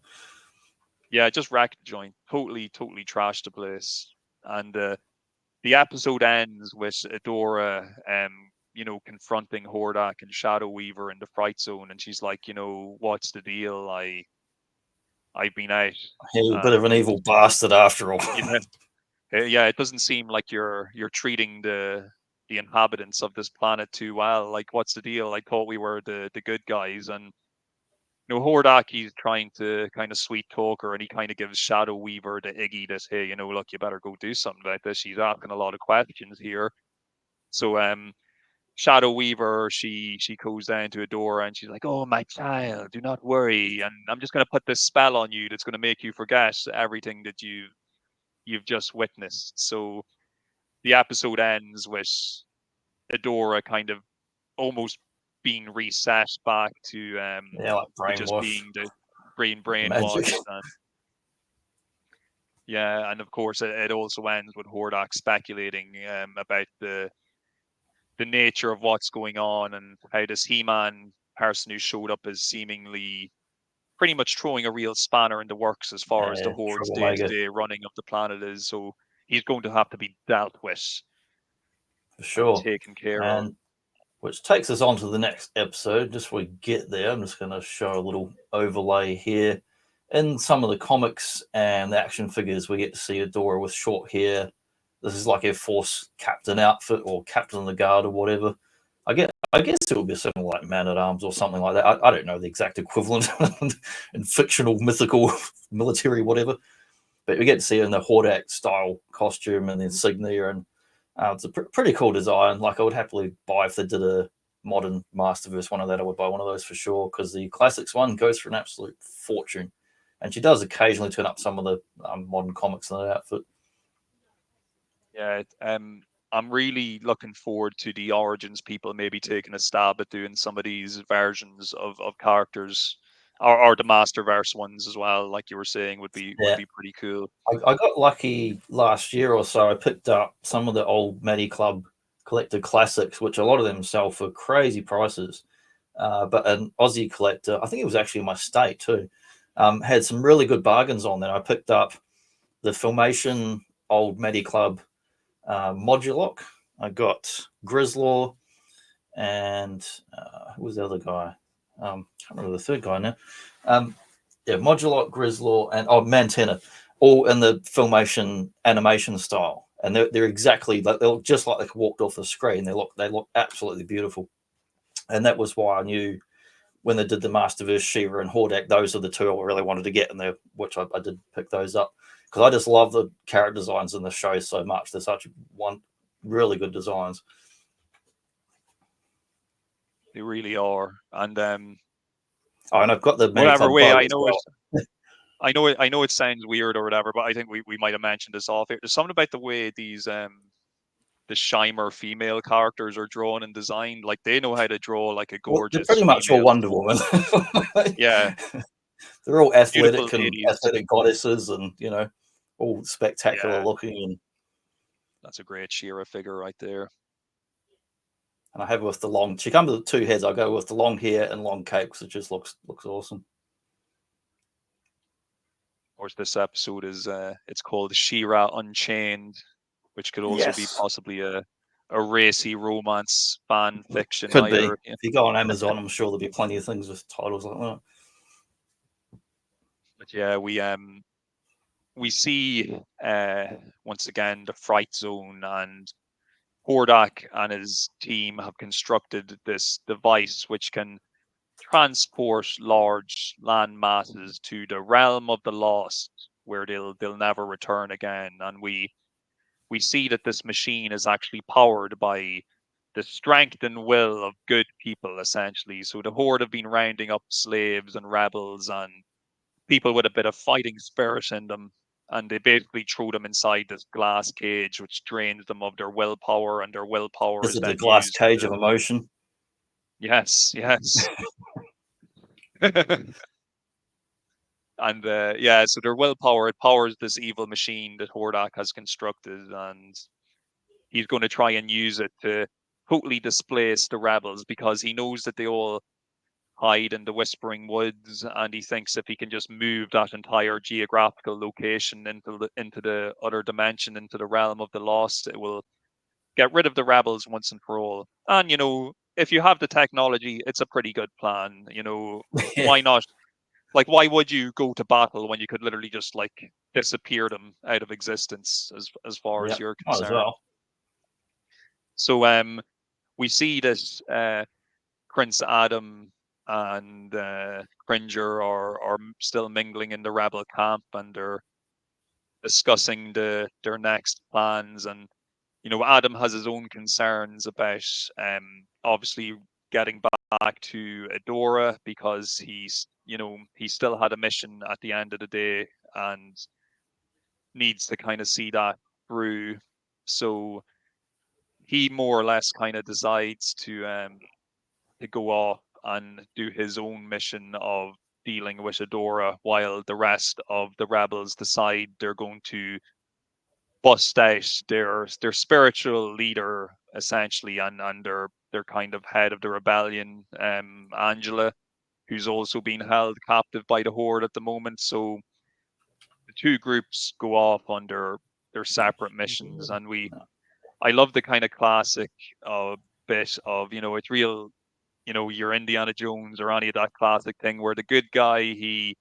[SPEAKER 2] yeah, just wrecked the joint, totally trashed the place. And the episode ends with Adora, confronting Hordak and Shadow Weaver in the Fright Zone, and she's like, what's the deal? I've been out.
[SPEAKER 1] He's a bit of an evil bastard after all.
[SPEAKER 2] Yeah, it doesn't seem like you're treating the inhabitants of this planet too well. Like, what's the deal? I thought we were the good guys. And Hordak, he's trying to kind of sweet talk her, and he kind of gives Shadow Weaver the Iggy that, hey, look, you better go do something about this. She's asking a lot of questions here. So Shadow Weaver, she goes down to Adora and she's like, "Oh, my child, do not worry, and I'm just going to put this spell on you that's going to make you forget everything that you've just witnessed." So the episode ends with Adora kind of almost being reset back
[SPEAKER 1] Yeah, like
[SPEAKER 2] to just
[SPEAKER 1] brainwash.
[SPEAKER 2] being the
[SPEAKER 1] Magic.
[SPEAKER 2] brainwashed. And yeah, and of course it also ends with Hordak speculating about the nature of what's going on, and how this He-Man person who showed up is seemingly pretty much throwing a real spanner in the works as far as the Horde's
[SPEAKER 1] Troublemaker.
[SPEAKER 2] day-to-day running of the planet is. So he's going to have to be dealt with
[SPEAKER 1] For sure.
[SPEAKER 2] taken care of.
[SPEAKER 1] And which takes us on to the next episode. Just before we get there, I'm just going to show a little overlay here. In some of the comics and the action figures, we get to see Adora with short hair. This is like a Force captain outfit or captain of the guard or whatever. I guess it would be something like Man at Arms or something like that. I don't know the exact equivalent in fictional, mythical, military, whatever. But we get to see her in the Hordak style costume and the insignia, and it's a pretty cool design. Like, I would happily buy if they did a modern Masterverse one of that. I would buy one of those for sure, because the classics one goes for an absolute fortune, and she does occasionally turn up some of the modern comics in that outfit.
[SPEAKER 2] Yeah, I'm really looking forward to the Origins people maybe taking a stab at doing some of these versions of characters, or the Masterverse ones as well. Like you were saying, would be pretty cool.
[SPEAKER 1] I got lucky last year or so. I picked up some of the old Matty Club collector classics, which a lot of them sell for crazy prices. But an Aussie collector, I think it was actually in my state too, had some really good bargains on there. I picked up the Filmation old Matty Club Modulock. I got Grislaw, and who was the other guy? I can't remember the third guy now. Yeah, Modulock, Grislaw, and Mantenna, all in the Filmation animation style, and they're exactly like, they look just like they walked off the screen. They look absolutely beautiful, and that was why I knew when they did the Masterverse Shiva and Hordak, those are the two I really wanted to get in there, which I did pick those up, because I just love the character designs in the show so much. They're such really good designs.
[SPEAKER 2] They really are. And
[SPEAKER 1] and I've got the
[SPEAKER 2] whatever way, I know
[SPEAKER 1] well.
[SPEAKER 2] I know it sounds weird or whatever, but I think we might have mentioned this off here. There's something about the way these the Shymer female characters are drawn and designed. Like, they know how to draw like a gorgeous.
[SPEAKER 1] They're pretty much all Wonder Woman.
[SPEAKER 2] Yeah,
[SPEAKER 1] they're all athletic goddesses, and all spectacular looking. And
[SPEAKER 2] that's a great She-Ra figure right there.
[SPEAKER 1] And I have with the long. She comes with 2 heads. I go with the long hair and long cape, because it just looks awesome.
[SPEAKER 2] Of course, this episode is it's called She-Ra Unchained, which could also be possibly a racy romance fan fiction.
[SPEAKER 1] Could be. If you go on Amazon, I'm sure there'll be plenty of things with titles like that.
[SPEAKER 2] But yeah, we see once again the Fright Zone, and Hordak and his team have constructed this device which can transport large land masses to the realm of the lost, where they'll never return again. And we we see that this machine is actually powered by the strength and will of good people, essentially. So the Horde have been rounding up slaves and rebels and people with a bit of fighting spirit in them, and they basically throw them inside this glass cage, which drains them of their willpower, and their willpower
[SPEAKER 1] Is
[SPEAKER 2] is
[SPEAKER 1] it the
[SPEAKER 2] then
[SPEAKER 1] glass
[SPEAKER 2] used
[SPEAKER 1] cage
[SPEAKER 2] to...
[SPEAKER 1] of emotion?
[SPEAKER 2] Yes, yes. And yeah, so their willpower, it powers this evil machine that Hordak has constructed, and he's going to try and use it to totally displace the rebels, because he knows that they all hide in the Whispering Woods, and he thinks if he can just move that entire geographical location into the other dimension, into the realm of the lost, it will get rid of the rebels once and for all. And if you have the technology, it's a pretty good plan.
[SPEAKER 1] Yeah.
[SPEAKER 2] Why not? Like, why would you go to battle when you could literally just like disappear them out of existence, as far as
[SPEAKER 1] Yep,
[SPEAKER 2] you're
[SPEAKER 1] might as
[SPEAKER 2] concerned?
[SPEAKER 1] well.
[SPEAKER 2] So we see this Prince Adam and Cringer are still mingling in the rebel camp, and they're discussing their next plans. And Adam has his own concerns about obviously getting back to Adora, because he still had a mission at the end of the day and needs to kind of see that through. So he more or less kind of decides to go off and do his own mission of dealing with Adora, while the rest of the rebels decide they're going to bust out their spiritual leader, essentially, and their kind of head of the rebellion, Angela, who's also being held captive by the Horde at the moment. So the two groups go off on their separate missions, and I love the kind of classic bit of, it's real, your Indiana Jones or any of that classic thing where the good guy, he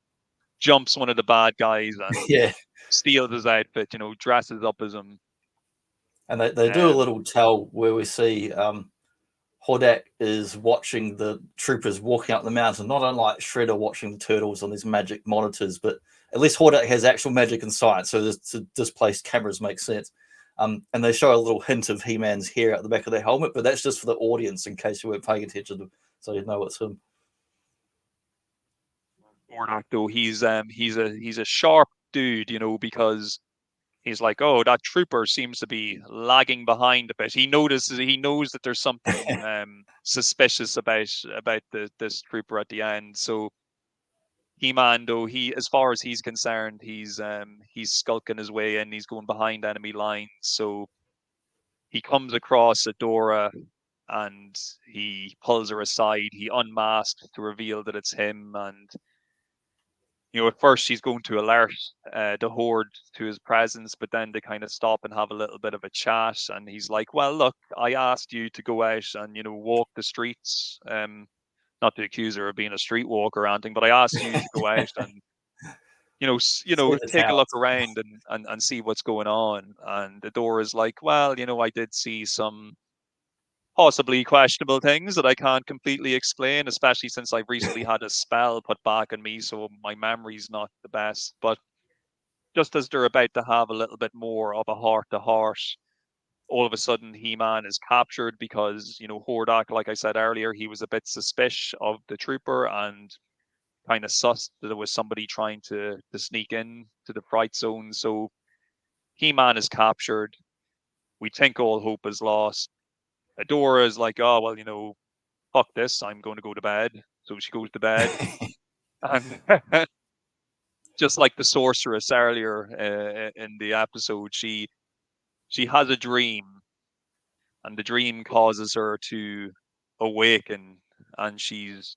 [SPEAKER 2] jumps one of the bad guys and
[SPEAKER 1] Yeah.
[SPEAKER 2] steals his outfit, dresses up as him.
[SPEAKER 1] And they do a little tell where we see Hordak is watching the troopers walking up the mountain, not unlike Shredder watching the turtles on these magic monitors, but at least Hordak has actual magic and science, so the displaced cameras make sense. And they show a little hint of He-Man's hair out the back of their helmet, but that's just for the audience in case you weren't paying attention, so you know it's him.
[SPEAKER 2] Hordak, though, he's a sharp dude, because he's like, oh, that trooper seems to be lagging behind a bit. He knows that there's something suspicious about this trooper at the end. So He-Man, though, as far as he's concerned, he's skulking his way in. He's going behind enemy lines. So he comes across Adora and he pulls her aside. He unmasks to reveal that it's him. And at first she's going to alert the Horde to his presence, but then they kind of stop and have a little bit of a chat. And he's like, well, look, I asked you to go out and, walk the streets. Not to accuse her of being a streetwalker or anything, but I asked you to go out and, take a look around and see what's going on. And Adora's like, well, I did see some possibly questionable things that I can't completely explain, especially since I've recently had a spell put back on me, so my memory's not the best. But just as they're about to have a little bit more of a heart-to-heart, all of a sudden He-Man is captured because, Hordak, like I said earlier, he was a bit suspicious of the trooper and kind of sussed that there was somebody trying to sneak in to the fright zone. So He-Man is captured. We think all hope is lost. Adora is like, oh, well, fuck this, I'm going to go to bed. So she goes to bed. And just like the sorceress earlier in the episode, she has a dream, and the dream causes her to awaken, and she's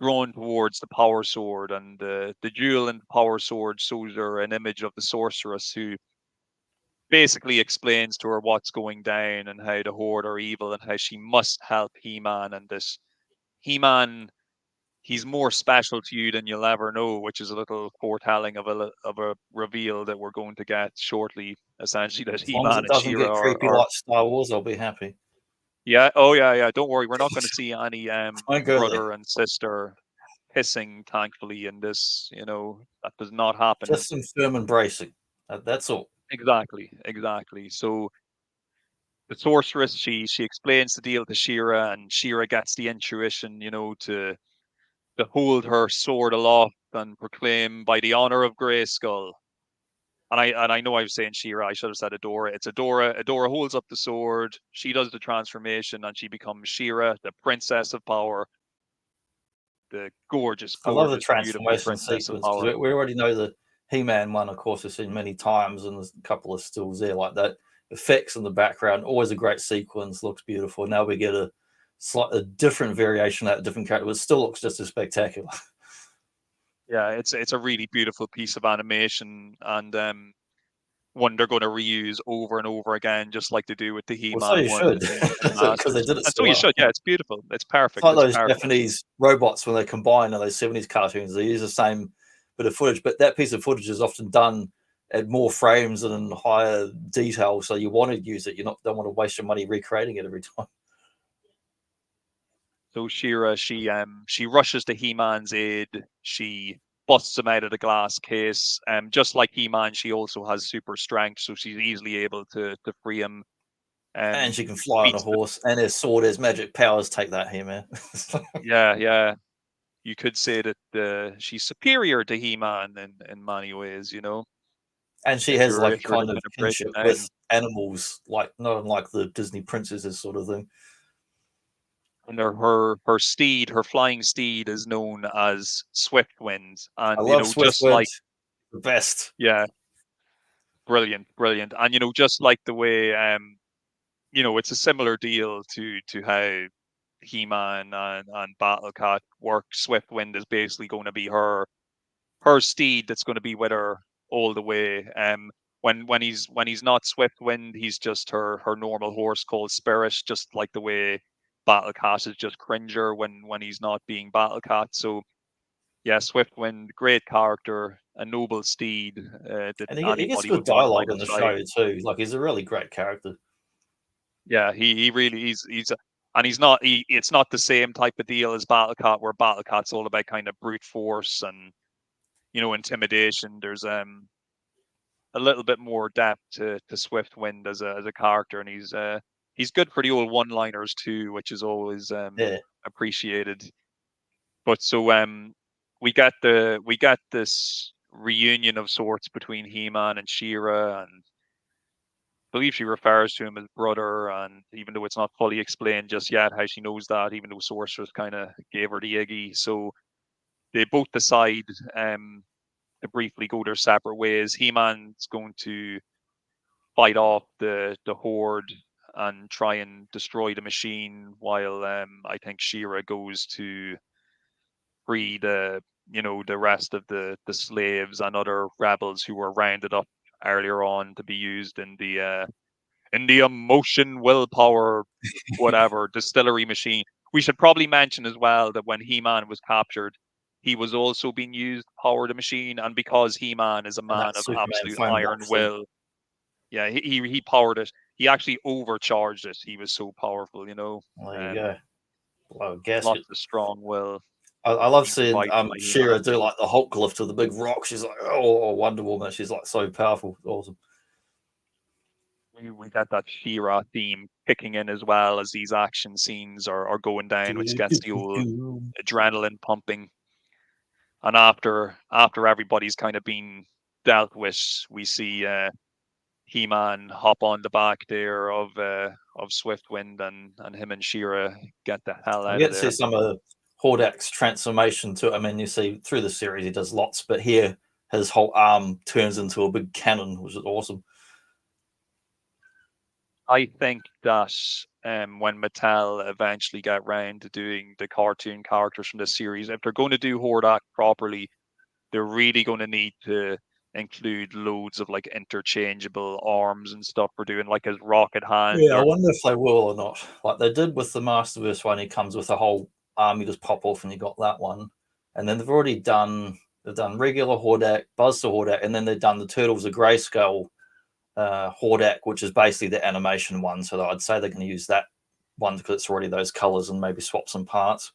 [SPEAKER 2] drawn towards the power sword, and the jewel in the power sword shows her an image of the sorceress, who basically explains to her what's going down and how the Horde are evil and how she must help He-Man. And this He-Man, he's more special to you than you'll ever know, which is a little foretelling of a reveal that we're going to get shortly. Essentially, that
[SPEAKER 1] As long as
[SPEAKER 2] He-Man
[SPEAKER 1] it
[SPEAKER 2] and
[SPEAKER 1] doesn't
[SPEAKER 2] She-Ra
[SPEAKER 1] get creepy
[SPEAKER 2] are
[SPEAKER 1] like Star Wars, I'll be happy.
[SPEAKER 2] yeah. Oh yeah, yeah. Don't worry, we're not going to see any
[SPEAKER 1] Don't go
[SPEAKER 2] brother
[SPEAKER 1] there.
[SPEAKER 2] and sister kissing. Thankfully, in this, that does not happen.
[SPEAKER 1] Just some firm embracing. That's all.
[SPEAKER 2] Exactly. So the sorceress, she explains the deal to Shira, and Shira gets the intuition, to hold her sword aloft and proclaim, by the honor of Grayskull. And I know I was saying Shira, I should have said Adora. It's Adora. Adora holds up the sword. She does the transformation, and she becomes Shira, the Princess of Power, the gorgeous,
[SPEAKER 1] I love the
[SPEAKER 2] beautiful
[SPEAKER 1] transformation
[SPEAKER 2] Princess of
[SPEAKER 1] sequence because
[SPEAKER 2] Power.
[SPEAKER 1] we already know the He-Man one, of course, we've seen many times, and there's a couple of stills there like that. Effects in the background, always a great sequence, looks beautiful. Now we get a different variation of that different character, but it still looks just as spectacular.
[SPEAKER 2] Yeah, it's a really beautiful piece of animation, and one they're going to reuse over and over again, just like they do with the
[SPEAKER 1] Well, so
[SPEAKER 2] He-Man
[SPEAKER 1] you
[SPEAKER 2] one
[SPEAKER 1] should,
[SPEAKER 2] in
[SPEAKER 1] because they
[SPEAKER 2] Masters,
[SPEAKER 1] did it
[SPEAKER 2] and
[SPEAKER 1] so
[SPEAKER 2] so you
[SPEAKER 1] well.
[SPEAKER 2] should. Yeah, it's beautiful. It's
[SPEAKER 1] It's
[SPEAKER 2] perfect.
[SPEAKER 1] like
[SPEAKER 2] It's
[SPEAKER 1] those
[SPEAKER 2] perfect.
[SPEAKER 1] Japanese robots when they combine in those 70s cartoons, they use the same bit of footage, but that piece of footage is often done at more frames and in higher detail. So you want to use it. Don't want to waste your money recreating it every time.
[SPEAKER 2] So Shira, she rushes to He-Man's aid. She busts him out of the glass case. Just like He-Man, she also has super strength, so she's easily able to free him.
[SPEAKER 1] And she can fly on a
[SPEAKER 2] Beats the
[SPEAKER 1] horse, and her sword has magic powers. Take that, here, man.
[SPEAKER 2] yeah. You could say that she's superior to He-Man in many ways,
[SPEAKER 1] And she
[SPEAKER 2] if
[SPEAKER 1] has
[SPEAKER 2] you're
[SPEAKER 1] like
[SPEAKER 2] if
[SPEAKER 1] a
[SPEAKER 2] you're to
[SPEAKER 1] kind of
[SPEAKER 2] kind of break it
[SPEAKER 1] kinship
[SPEAKER 2] down.
[SPEAKER 1] with animals, like not unlike the Disney princesses sort of thing.
[SPEAKER 2] And her steed, her flying steed, is known as Swiftwind,
[SPEAKER 1] I
[SPEAKER 2] and
[SPEAKER 1] love
[SPEAKER 2] just
[SPEAKER 1] Swiftwind,
[SPEAKER 2] like
[SPEAKER 1] the best.
[SPEAKER 2] yeah, brilliant, and just like the way it's a similar deal to how He-Man and Battlecat work. Swiftwind is basically going to be her steed that's going to be with her all the way. When he's not Swiftwind, he's just her normal horse called Spirit, just like the way Battlecat is just Cringer when he's not being Battlecat. So yeah, Swiftwind, great character, a noble steed that
[SPEAKER 1] And he gets
[SPEAKER 2] anybody
[SPEAKER 1] good
[SPEAKER 2] would want by
[SPEAKER 1] dialogue in
[SPEAKER 2] their
[SPEAKER 1] the
[SPEAKER 2] side.
[SPEAKER 1] show too. Like he's a really great character.
[SPEAKER 2] Yeah, he really and it's not the same type of deal as Battlecat, where Battlecat's all about kind of brute force and intimidation. There's a little bit more depth to Swiftwind as a character, and he's good for the old one-liners too, which is always
[SPEAKER 1] Yeah.
[SPEAKER 2] appreciated. But so we get this reunion of sorts between He-Man and She-Ra, and I believe she refers to him as brother, and even though it's not fully explained just yet how she knows that, even though Sorceress kind of gave her the Iggy, so they both decide to briefly go their separate ways. He-Man's going to fight off the horde and try and destroy the machine, while I think She-Ra goes to free the rest of the slaves and other rebels who were rounded up earlier on to be used in the emotion willpower whatever distillery machine. We should probably mention as well that when He-Man was captured, he was also being used to power the machine, and because He-Man is a
[SPEAKER 1] And
[SPEAKER 2] man
[SPEAKER 1] that
[SPEAKER 2] of
[SPEAKER 1] Superman
[SPEAKER 2] absolute
[SPEAKER 1] phone
[SPEAKER 2] iron
[SPEAKER 1] box thing.
[SPEAKER 2] will, yeah, he powered it. He actually overcharged it. He was so powerful,
[SPEAKER 1] Well, there you go. Blow a gasket.
[SPEAKER 2] lots of strong will
[SPEAKER 1] I love
[SPEAKER 2] being
[SPEAKER 1] seeing
[SPEAKER 2] provided by
[SPEAKER 1] She-Ra
[SPEAKER 2] He-Man.
[SPEAKER 1] do like the Hulk lift of the big rock. She's like, oh, Wonder Woman. She's like so powerful. Awesome.
[SPEAKER 2] We got that She-Ra theme kicking in as well as these action scenes are going down, which gets the old adrenaline pumping. And after everybody's kind of been dealt with, we see He-Man hop on the back there of Swiftwind, and him and She-Ra get the hell
[SPEAKER 1] I
[SPEAKER 2] out
[SPEAKER 1] get
[SPEAKER 2] of
[SPEAKER 1] to see
[SPEAKER 2] there.
[SPEAKER 1] some of Hordak's transformation too. I mean, you see through the series he does lots, but here his whole arm turns into a big cannon, which is awesome.
[SPEAKER 2] I think that when Mattel eventually get round to doing the cartoon characters from this series, if they're going to do Hordak properly, they're really going to need to include loads of like interchangeable arms and stuff for doing like his rocket hand
[SPEAKER 1] Yeah, I
[SPEAKER 2] or
[SPEAKER 1] wonder if they will or not. Like they did with the Masterverse one, he comes with a whole arm, you just pop off and you got that one. And then they've done regular Hordak, Buzzsaw Hordak, and then they've done the Turtles of Grayskull Hordak, which is basically the animation one. So I'd say they're going to use that one because it's already those colors and maybe swap some parts.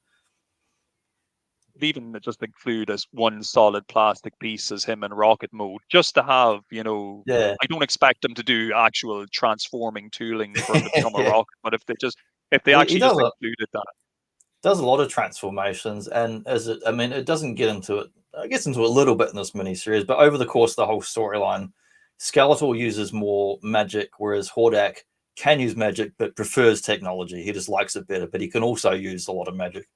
[SPEAKER 2] even just include as one solid plastic piece as him in rocket mode, just to have, you know,
[SPEAKER 1] Yeah.
[SPEAKER 2] I don't expect them to do actual transforming tooling for him to become a
[SPEAKER 1] Yeah.
[SPEAKER 2] rocket, but if they
[SPEAKER 1] He
[SPEAKER 2] actually just
[SPEAKER 1] does
[SPEAKER 2] included that.
[SPEAKER 1] does a lot of transformations, and I mean, it doesn't get into it. It gets into a little bit in this miniseries, but over the course of the whole storyline, Skeletor uses more magic, whereas Hordak can use magic but prefers technology. He just likes it better, but he can also use a lot of magic.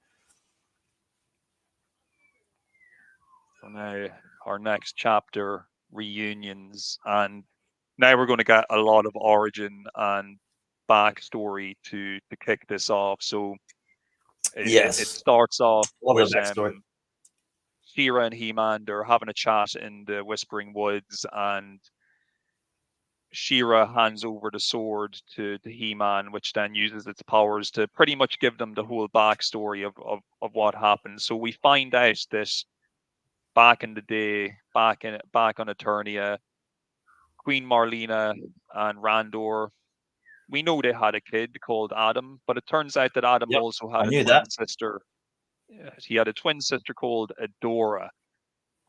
[SPEAKER 2] So now our next chapter, reunions, and now we're going to get a lot of origin and backstory to kick this off. So it
[SPEAKER 1] Yes,
[SPEAKER 2] starts off
[SPEAKER 1] a lot of
[SPEAKER 2] with
[SPEAKER 1] the backstory.
[SPEAKER 2] She-Ra and He-Man, they're having a chat in the Whispering Woods, and She-Ra hands over the sword to He-Man, which then uses its powers to pretty much give them the whole backstory of what happened. So we find out that back in the day, back on Eternia, Queen Marlena and Randor, we know they had a kid called Adam, but it turns out that Adam
[SPEAKER 1] Yep,
[SPEAKER 2] also
[SPEAKER 1] I
[SPEAKER 2] had a
[SPEAKER 1] knew
[SPEAKER 2] twin
[SPEAKER 1] that.
[SPEAKER 2] sister. He had a twin sister called Adora.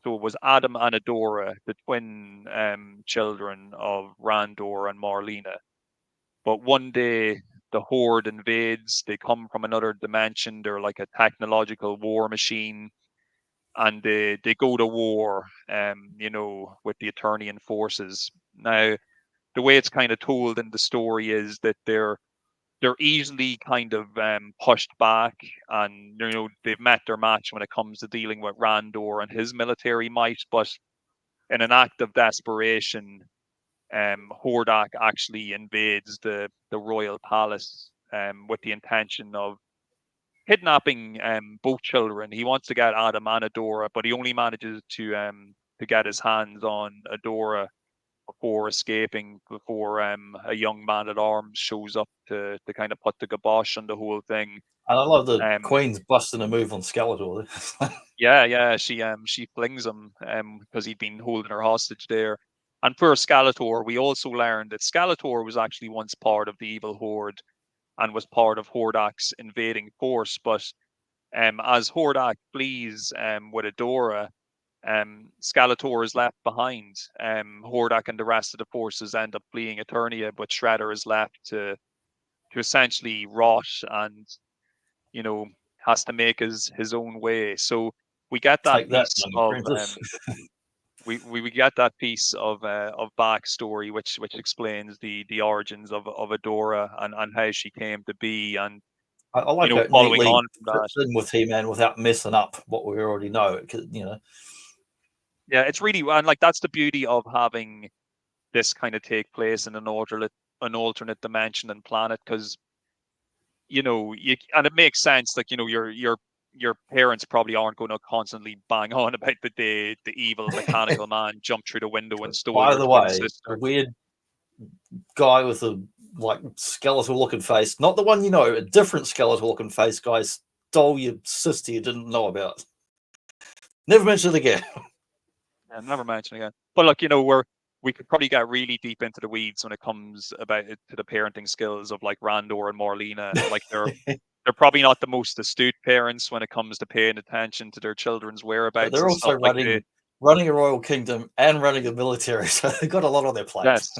[SPEAKER 2] So it was Adam and Adora, the twin children of Randor and Marlena. But one day the Horde invades. They come from another dimension. They're like a technological war machine, and they go to war, you know, with the Eternian forces. Now, the way it's kind of told in the story is that they're easily kind of pushed back, and you know they've met their match when it comes to dealing with Randor and his military might. But in an act of desperation, Hordak actually invades the royal palace with the intention of kidnapping both children. He wants to get Adam and Adora, but he only manages to get his hands on Adora before escaping, before a young man at arms shows up to kind of put the kibosh on the whole thing.
[SPEAKER 1] And I love the
[SPEAKER 2] Um,
[SPEAKER 1] Queen's busting a move on Skeletor.
[SPEAKER 2] yeah, she flings him because he'd been holding her hostage there. And for Skeletor, we also learned that Skeletor was actually once part of the evil horde and was part of Hordak's invading force. But as Hordak flees with Adora, Skeletor is left behind. Hordak and the rest of the forces end up fleeing Eternia, but Shredder is left to essentially rot and, you know, has to make his own way. So we get that
[SPEAKER 1] Take that,
[SPEAKER 2] piece
[SPEAKER 1] young
[SPEAKER 2] of
[SPEAKER 1] apprentice.
[SPEAKER 2] we get that piece of backstory which explains the origins of Adora and how she came to be, and
[SPEAKER 1] I
[SPEAKER 2] you
[SPEAKER 1] like
[SPEAKER 2] know,
[SPEAKER 1] how it
[SPEAKER 2] following
[SPEAKER 1] neatly
[SPEAKER 2] on from that.
[SPEAKER 1] fits in with He-Man without messing up what we already know. You know,
[SPEAKER 2] Yeah, it's really, and like that's the beauty of having this kind of take place in an alternate dimension and planet, because you know and it makes sense, like, you know, your parents probably aren't going to constantly bang on about the evil mechanical man jumped through the window and stole
[SPEAKER 1] by
[SPEAKER 2] your
[SPEAKER 1] the
[SPEAKER 2] twin
[SPEAKER 1] way, the
[SPEAKER 2] sister.
[SPEAKER 1] weird guy with a like skeletal looking face, not the one you know, a different skeletal looking face guy stole your sister you didn't know about. Never mention it again.
[SPEAKER 2] Yeah, never mention again. But look, you know, we could probably get really deep into the weeds when it comes about it to the parenting skills of like Randor and Marlena. Like they're probably not the most astute parents when it comes to paying attention to their children's
[SPEAKER 1] But
[SPEAKER 2] whereabouts
[SPEAKER 1] they're
[SPEAKER 2] and
[SPEAKER 1] also
[SPEAKER 2] stuff like that.
[SPEAKER 1] running a royal kingdom and running a military, so they've got a lot on their plate.
[SPEAKER 2] Yes.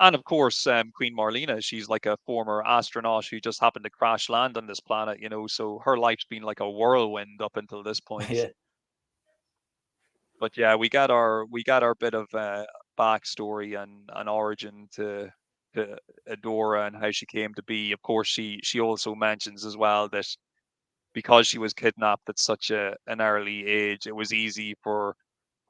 [SPEAKER 2] And of course, Queen Marlena, she's like a former astronaut who just happened to crash land on this planet, you know, so her life's been like a whirlwind up until this point.
[SPEAKER 1] Yeah,
[SPEAKER 2] But yeah, we got our bit of backstory and origin to Adora and how she came to be. Of course, she also mentions as well that because she was kidnapped at such an early age, it was easy for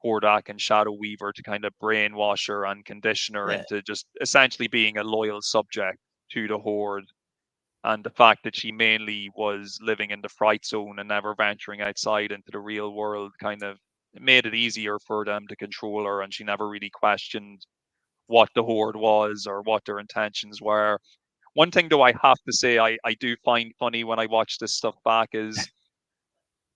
[SPEAKER 2] Hordak and Shadow Weaver to kind of brainwash her and condition her
[SPEAKER 1] yeah.
[SPEAKER 2] into just essentially being a loyal subject to the Horde. And the fact that she mainly was living in the Fright Zone and never venturing outside into the real world kind of made it easier for them to control her, and she never really questioned what the Horde was or what their intentions were. One thing, though, I have to say I do find funny when I watch this stuff back is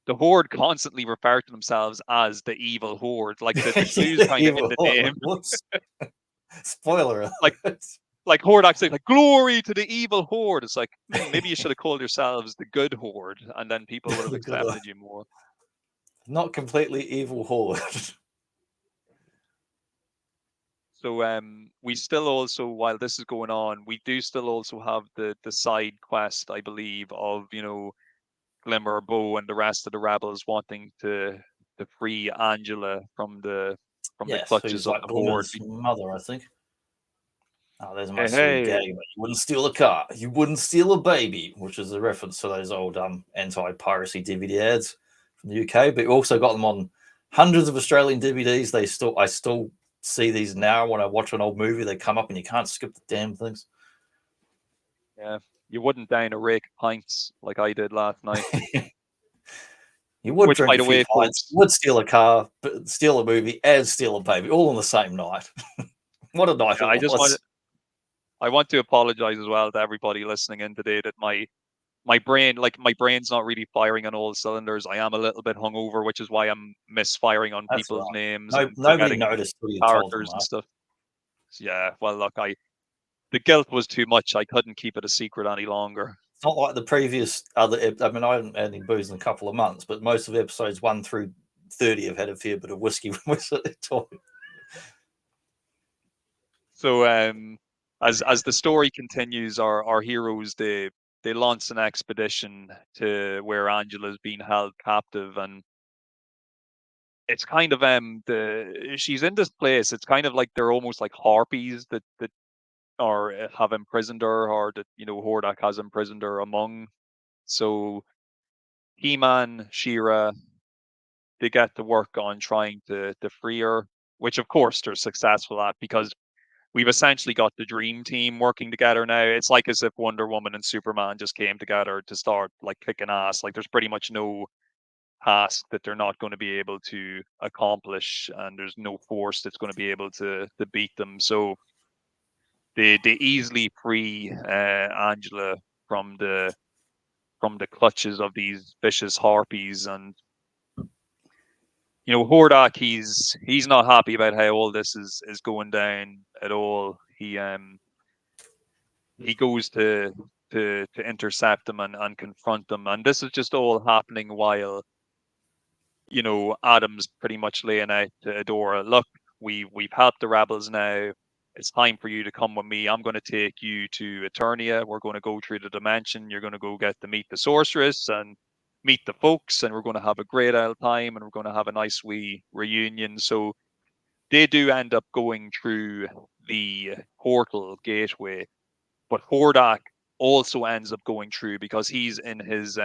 [SPEAKER 2] the Horde constantly refer to themselves as the evil Horde. Like the clues kind of in
[SPEAKER 1] Evil.
[SPEAKER 2] the name.
[SPEAKER 1] Whoops. Spoiler
[SPEAKER 2] Like
[SPEAKER 1] alert.
[SPEAKER 2] like Hordak's like glory to the evil horde. It's like maybe you should have called yourselves the good horde, and then people would have
[SPEAKER 1] The good
[SPEAKER 2] accepted you more.
[SPEAKER 1] Not completely evil horde.
[SPEAKER 2] So we still also, while this is going on, we do still also have the side quest, I believe, of Glimmer, Bo, and the rest of the rebels wanting to free Angela from the
[SPEAKER 1] Yes,
[SPEAKER 2] clutches
[SPEAKER 1] who's
[SPEAKER 2] of
[SPEAKER 1] like
[SPEAKER 2] the horde.
[SPEAKER 1] Glimmer's mother, I think. Oh, there's my
[SPEAKER 2] Hey,
[SPEAKER 1] sweet
[SPEAKER 2] hey.
[SPEAKER 1] gag. You wouldn't steal a car. You wouldn't steal a baby, which is a reference to those old anti-piracy DVD ads from the UK. But you also got them on hundreds of Australian DVDs. I still see these now when I watch an old movie. They come up and you can't skip the damn things.
[SPEAKER 2] Yeah, you wouldn't down a rake of pints like I did last night.
[SPEAKER 1] You would
[SPEAKER 2] Which,
[SPEAKER 1] drink
[SPEAKER 2] by
[SPEAKER 1] a
[SPEAKER 2] the
[SPEAKER 1] few
[SPEAKER 2] way,
[SPEAKER 1] pints,
[SPEAKER 2] folks,
[SPEAKER 1] would steal a car, but steal a movie, and steal a baby, all on the same night. What a night
[SPEAKER 2] yeah,
[SPEAKER 1] it was!
[SPEAKER 2] I want to apologize as well to everybody listening in today that my brain's not really firing on all cylinders. I am a little bit hungover, which is why I'm misfiring on
[SPEAKER 1] That's
[SPEAKER 2] people's
[SPEAKER 1] right.
[SPEAKER 2] names
[SPEAKER 1] No,
[SPEAKER 2] and
[SPEAKER 1] nobody
[SPEAKER 2] forgetting
[SPEAKER 1] noticed till you told them,
[SPEAKER 2] characters and
[SPEAKER 1] right?
[SPEAKER 2] stuff. So, yeah, well, look, the guilt was too much. I couldn't keep it a secret any longer.
[SPEAKER 1] It's not like the previous other. I mean, I haven't had any booze in a couple of months, but most of episodes 1 through 30 have had a fair bit of whiskey when we're sitting there talking.
[SPEAKER 2] So, as the story continues, our heroes they launch an expedition to where Angela's being held captive, and it's kind of she's in this place. It's kind of like they're almost like harpies that are have imprisoned her, or that Hordak has imprisoned her among. So He-Man, She-Ra, they get to work on trying to free her, which of course they're successful at because we've essentially got the dream team working together now. It's like as if Wonder Woman and Superman just came together to start like kicking ass. Like there's pretty much no task that they're not going to be able to accomplish, and there's no force that's going to be able to beat them. So they easily free Angela from the clutches of these vicious harpies. And Hordak, he's not happy about how all this is going down at all. He goes to intercept them and confront them, and this is just all happening while Adam's pretty much laying out to Adora, look, we've helped the rebels now. It's time for you to come with me. I'm going to take you to Eternia. We're going to go through the dimension. You're going to go get to meet the sorceress and meet the folks, and we're going to have a great old time, and we're going to have a nice wee reunion. So they do end up going through the portal gateway, but Hordak also ends up going through because he's in his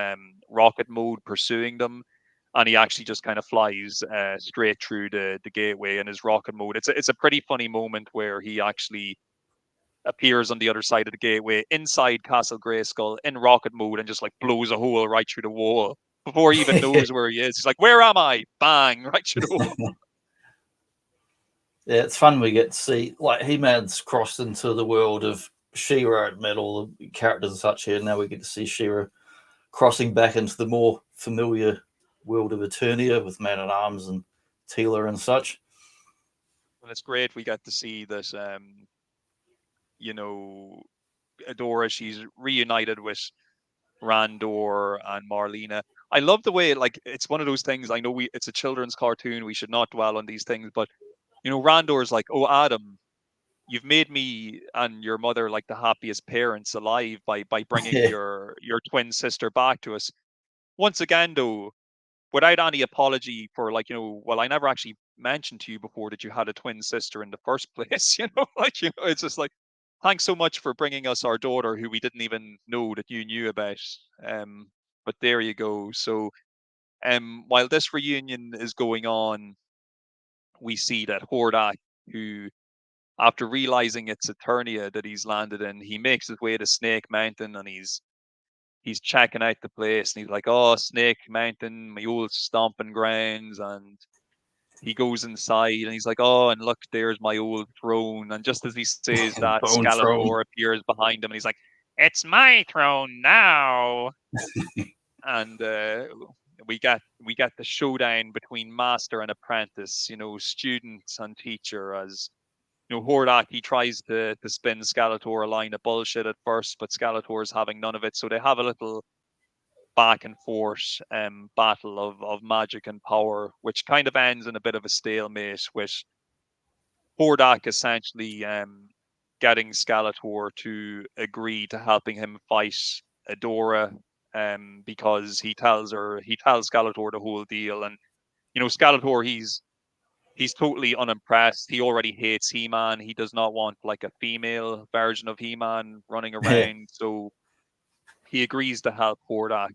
[SPEAKER 2] rocket mode pursuing them, and he actually just kind of flies straight through the gateway in his rocket mode. It's a pretty funny moment where he actually appears on the other side of the gateway inside Castle Grayskull in rocket mode and just like blows a hole right through the wall before he even knows where he is. He's like, "Where am I?" Bang! Right through the wall.
[SPEAKER 1] Yeah, it's fun. We get to see like He-Man's crossed into the world of She-Ra and met all the characters and such here. Now we get to see She-Ra crossing back into the more familiar world of Eternia with Man-at-Arms and Teela and such.
[SPEAKER 2] And it's great we get to see this. Adora, she's reunited with Randor and Marlena. I love the way it's one of those things. I know it's a children's cartoon. We should not dwell on these things, but Randor is like, "Oh, Adam, you've made me and your mother like the happiest parents alive by bringing
[SPEAKER 1] Yeah.
[SPEAKER 2] your twin sister back to us." Once again, though, without any apology for well, I never actually mentioned to you before that you had a twin sister in the first place. It's just like, thanks so much for bringing us our daughter who we didn't even know that you knew about. But there you go. So while this reunion is going on, we see that Hordak, who after realizing it's Eternia that he's landed in, he makes his way to Snake Mountain, and he's checking out the place, and he's like, "Oh, Snake Mountain, my old stomping grounds." And he goes inside, and he's like, "Oh, and look, there's my old throne." And just as he says that,
[SPEAKER 1] Bone Throne.
[SPEAKER 2] Skeletor appears behind him, and he's like, "It's my throne now." And we get the showdown between master and apprentice, student and teacher, as Hordak, he tries to spin Skeletor a line of bullshit at first, but Skeletor's having none of it. So they have a little back and forth battle of magic and power, which kind of ends in a bit of a stalemate with Hordak essentially getting Skeletor to agree to helping him fight Adora, because he tells Skeletor the whole deal. And Skeletor, he's totally unimpressed. He already hates He-Man. He does not want like a female version of He-Man running around. So he agrees to help Hordak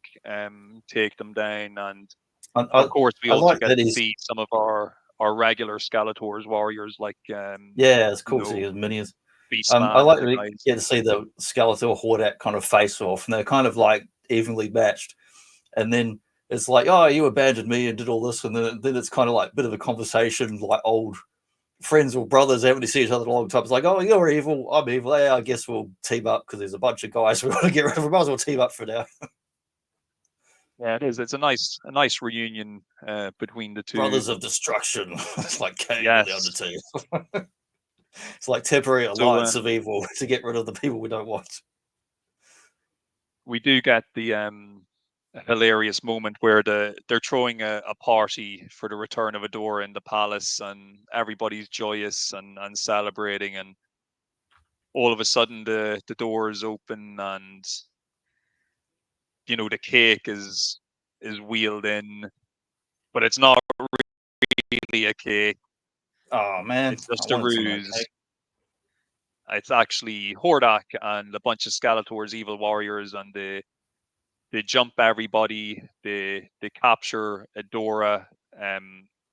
[SPEAKER 2] take them down. And of course, we
[SPEAKER 1] I
[SPEAKER 2] also
[SPEAKER 1] like
[SPEAKER 2] get
[SPEAKER 1] that
[SPEAKER 2] to
[SPEAKER 1] he's
[SPEAKER 2] see some of our regular Skeletor's warriors, like
[SPEAKER 1] it's cool to see his minions.
[SPEAKER 2] Beastman
[SPEAKER 1] I like
[SPEAKER 2] and
[SPEAKER 1] to
[SPEAKER 2] the guys.
[SPEAKER 1] get to see the Skeletor Hordak kind of face off, and they're kind of like evenly matched. And then it's like, oh, you abandoned me and did all this, and then it's kind of like a bit of a conversation, like old friends or brothers haven't seen each other in a long time. It's like, oh, you're evil, I'm evil. Yeah, I guess we'll team up because there's a bunch of guys we want to get rid of. We might as well team up for now.
[SPEAKER 2] Yeah, it is. It's a nice reunion between the two.
[SPEAKER 1] Brothers of Destruction. It's like Kane and the
[SPEAKER 2] Yes.
[SPEAKER 1] Undertaker. It's like temporary alliance of evil to get rid of the people we don't want.
[SPEAKER 2] We do get the hilarious moment where they're throwing a party for the return of Adora in the palace, and everybody's joyous and celebrating, and all of a sudden the doors open, and the cake is wheeled in, but it's not really a cake.
[SPEAKER 1] Oh man,
[SPEAKER 2] It's just a ruse. It's actually Hordak and a bunch of Skeletor's evil warriors, and they jump everybody. They capture Adora.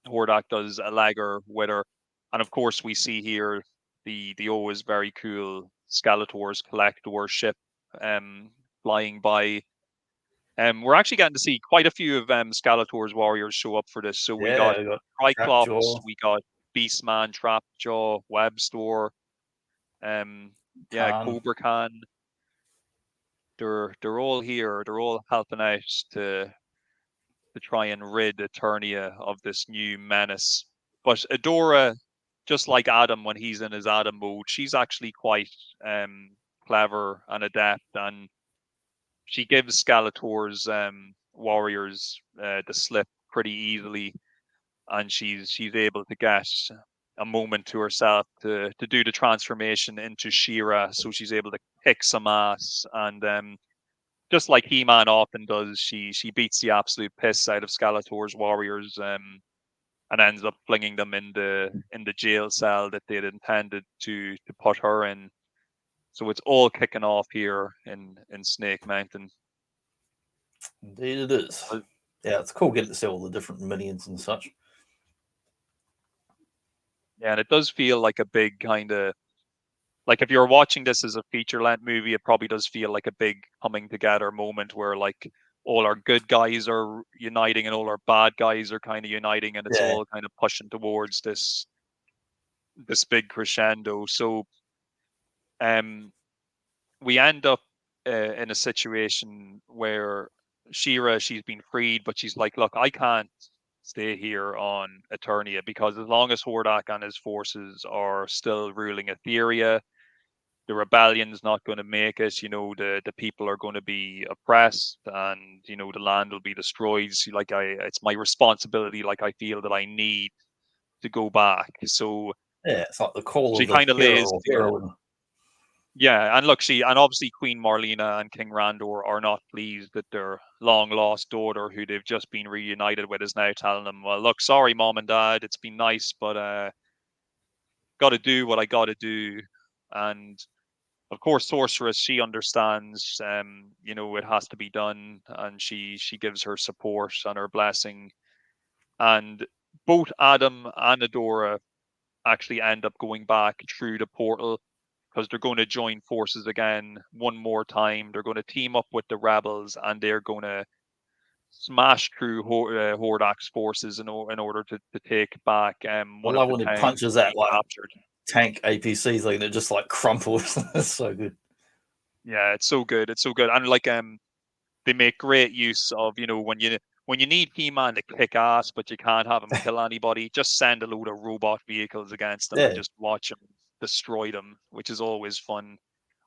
[SPEAKER 2] Hordak does a lagger with her, and of course we see here the always very cool Skeletor's collector ship flying by. We're actually getting to see quite a few of Skeletor's warriors show up for this. So we got Triclops, we got Beastman, Trapjaw, Webstore, Cobra Khan. They're all here. They're all helping out to try and rid Eternia of this new menace. But Adora, just like Adam when he's in his Adam mode, she's actually quite clever and adept, and she gives Skeletor's warriors the slip pretty easily, and she's able to get a moment to herself to do the transformation into She-Ra, so she's able to kick some ass. And just like He-Man often does, she beats the absolute piss out of Skeletor's warriors, and ends up flinging them in the jail cell that they'd intended to put her in. So it's all kicking off here in Snake Mountain.
[SPEAKER 1] Indeed it is. Yeah, it's cool getting to see all the different minions and such.
[SPEAKER 2] Yeah, and it does feel like a big kind of, like if you're watching this as a feature-length movie, it probably does feel like a big coming together moment where like all our good guys are uniting and all our bad guys are kind of uniting, and it's all kind of pushing towards this big crescendo. So we end up in a situation where She-Ra, she's been freed, but she's like, look, I can't stay here on Eternia, because as long as Hordak and his forces are still ruling Etheria, the rebellion's not going to make it. The people are going to be oppressed, and the land will be destroyed. So, like, it's my responsibility. Like, I feel that I need to go back. So
[SPEAKER 1] it's like the call
[SPEAKER 2] she
[SPEAKER 1] of the
[SPEAKER 2] kind of lays
[SPEAKER 1] heroine.
[SPEAKER 2] Yeah, and look, and obviously Queen Marlena and King Randor are not pleased that their long lost daughter, who they've just been reunited with, is now telling them, well, look, sorry, Mom and Dad, it's been nice, but got to do what I got to do. And of course, Sorceress, she understands, it has to be done, and she gives her support and her blessing. And both Adam and Adora actually end up going back through the portal, because they're going to join forces again one more time. They're going to team up with the rebels, and they're going to smash through Hordak's forces in order to take back one of the
[SPEAKER 1] when he
[SPEAKER 2] towns
[SPEAKER 1] punches that like
[SPEAKER 2] captured.
[SPEAKER 1] tank APCs, like it just like crumples. It's so good.
[SPEAKER 2] Yeah, it's so good. It's so good. And like they make great use of, when you need He-Man to kick ass, but you can't have him kill anybody, just send a load of robot vehicles against them and just watch him destroy them, which is always fun.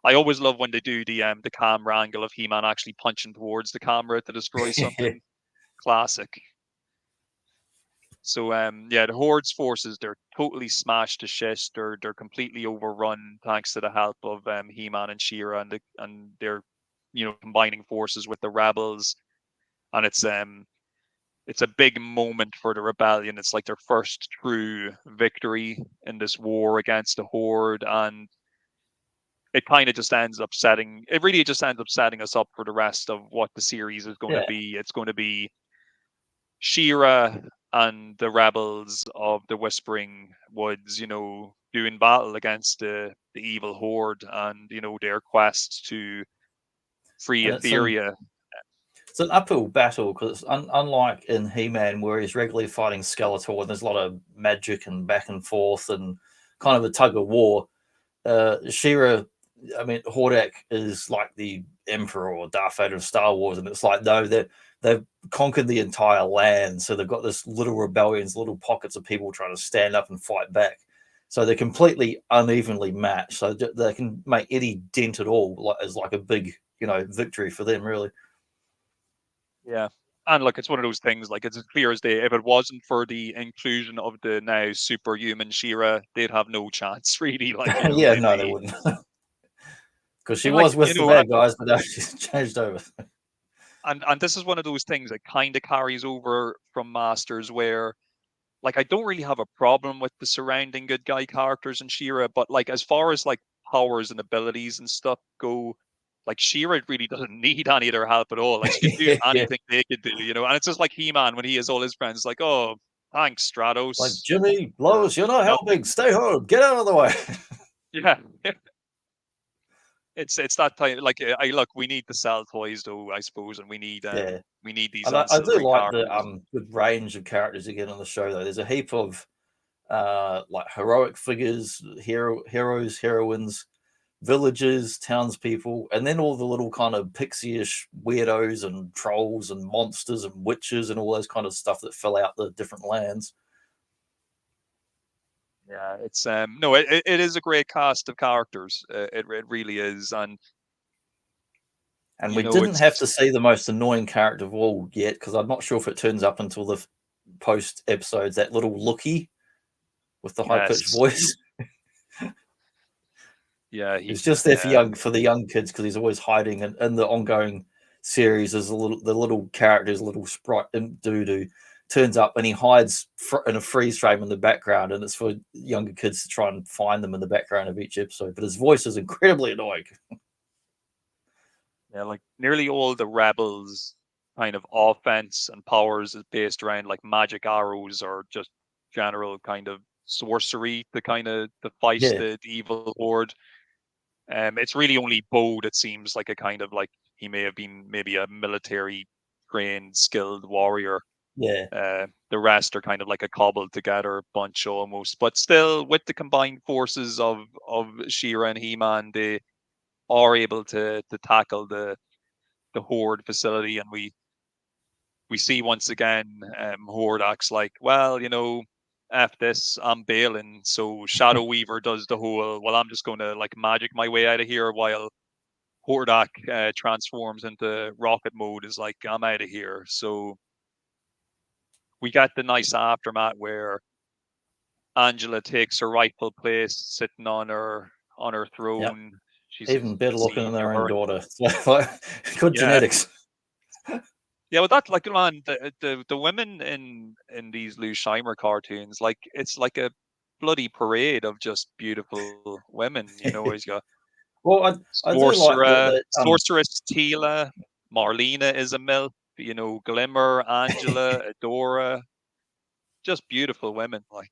[SPEAKER 2] I always love when they do the camera angle of He-Man actually punching towards the camera to destroy something. Classic. So yeah, the Horde's forces, they're totally smashed to shit. They're completely overrun thanks to the help of He-Man and She-Ra, and they're combining forces with the rebels, and it's a big moment for the rebellion. It's like their first true victory in this war against the Horde, and it kind of just ends up setting us up for the rest of what the series is going to be. It's going to be She-Ra and the rebels of the Whispering Woods, doing battle against the evil Horde, and their quest to free
[SPEAKER 1] And
[SPEAKER 2] Etheria.
[SPEAKER 1] It's an uphill battle because unlike in He-Man, where he's regularly fighting Skeletor and there's a lot of magic and back and forth and kind of a tug of war, She-Ra, I mean, Hordak is like the Emperor or Darth Vader of Star Wars, and it's like, no, they've conquered the entire land, so they've got this little rebellions, little pockets of people trying to stand up and fight back. So they're completely unevenly matched. So they can make any dent at all as like a big, victory for them, really.
[SPEAKER 2] Yeah. And look, it's one of those things, like, it's as clear as day. If it wasn't for the inclusion of the now superhuman She-Ra, they'd have no chance, really. Like,
[SPEAKER 1] yeah, no, they wouldn't. Because she was with the bad guys, but now she's changed over.
[SPEAKER 2] And this is one of those things that kind of carries over from Masters, where, like, I don't really have a problem with the surrounding good guy characters in She-Ra, but, like, as far as, like, powers and abilities and stuff go, like, She-Ra really doesn't need any of their help at all. Like, she could do anything they could do, and it's just like He-Man when he has all his friends, like, oh, thanks, Stratos.
[SPEAKER 1] Like, Jimmy, Lois, you're not helping. Stay home. Get out of the way.
[SPEAKER 2] Yeah. It's that time. Like, we need to sell toys, though, I suppose, and we need these.
[SPEAKER 1] And I do like
[SPEAKER 2] characters.
[SPEAKER 1] the good range of characters again on the show, though. There's a heap of like heroic figures, heroes, heroines, villagers, townspeople, and then all the little kind of pixie-ish weirdos and trolls and monsters and witches and all those kind of stuff that fill out the different lands.
[SPEAKER 2] Yeah, it's no, it is a great cast of characters. It really is, and
[SPEAKER 1] we didn't have to see the most annoying character of all yet, because I'm not sure if it turns up until the post episodes. That little lookie with the high pitched voice.
[SPEAKER 2] Yeah,
[SPEAKER 1] he's just there for the young kids, because he's always hiding in the ongoing series as the little character's little sprite doo-doo turns up and he hides in a freeze frame in the background, and it's for younger kids to try and find them in the background of each episode. But his voice is incredibly annoying.
[SPEAKER 2] Yeah, like, nearly all the rebels kind of offense and powers is based around, like, magic arrows or just general kind of sorcery to fight the evil Horde. It's really only Bo that seems like a kind of, like, he may have been maybe a military trained, skilled warrior.
[SPEAKER 1] Yeah.
[SPEAKER 2] The rest are kind of like a cobbled together bunch almost, but still, with the combined forces of She-Ra and He-Man, they are able to tackle the Horde facility, and we see once again Hordak's like, well, F this, I'm bailing. So Shadow Weaver does the whole, well, I'm just going to, like, magic my way out of here, while Hordak transforms into rocket mode, is like, I'm out of here. So we got the nice aftermath where Angela takes her rightful place, sitting on her throne.
[SPEAKER 1] Yep.
[SPEAKER 2] She's
[SPEAKER 1] even better looking than their own daughter. Good
[SPEAKER 2] Yeah.
[SPEAKER 1] genetics.
[SPEAKER 2] Yeah, well, that, like, man, the women in these Lou Scheimer cartoons, like, it's like a bloody parade of just beautiful women. He's got
[SPEAKER 1] Well, I do like that.
[SPEAKER 2] Sorceress Tila, Marlena is a MILF, Glimmer, Angela, Adora, just beautiful women. Like,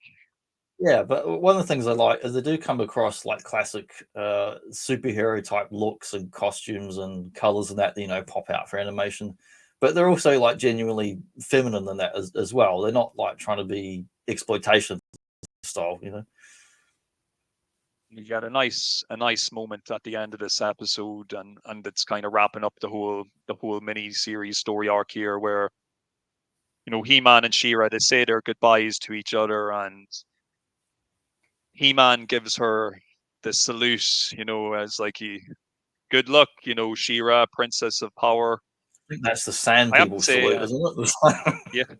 [SPEAKER 1] yeah, but one of the things I like is they do come across like classic superhero type looks and costumes and colors and that, pop out for animation. But they're also like genuinely feminine in that as well. They're not like trying to be exploitation style,
[SPEAKER 2] You got a nice moment at the end of this episode, and it's kind of wrapping up the whole mini series story arc here, where He-Man and She-Ra, they say their goodbyes to each other, and He-Man gives her the salute, as like good luck, Shira, Princess of Power.
[SPEAKER 1] I think that's the Sand
[SPEAKER 2] I have to
[SPEAKER 1] People
[SPEAKER 2] say,
[SPEAKER 1] salute, isn't it?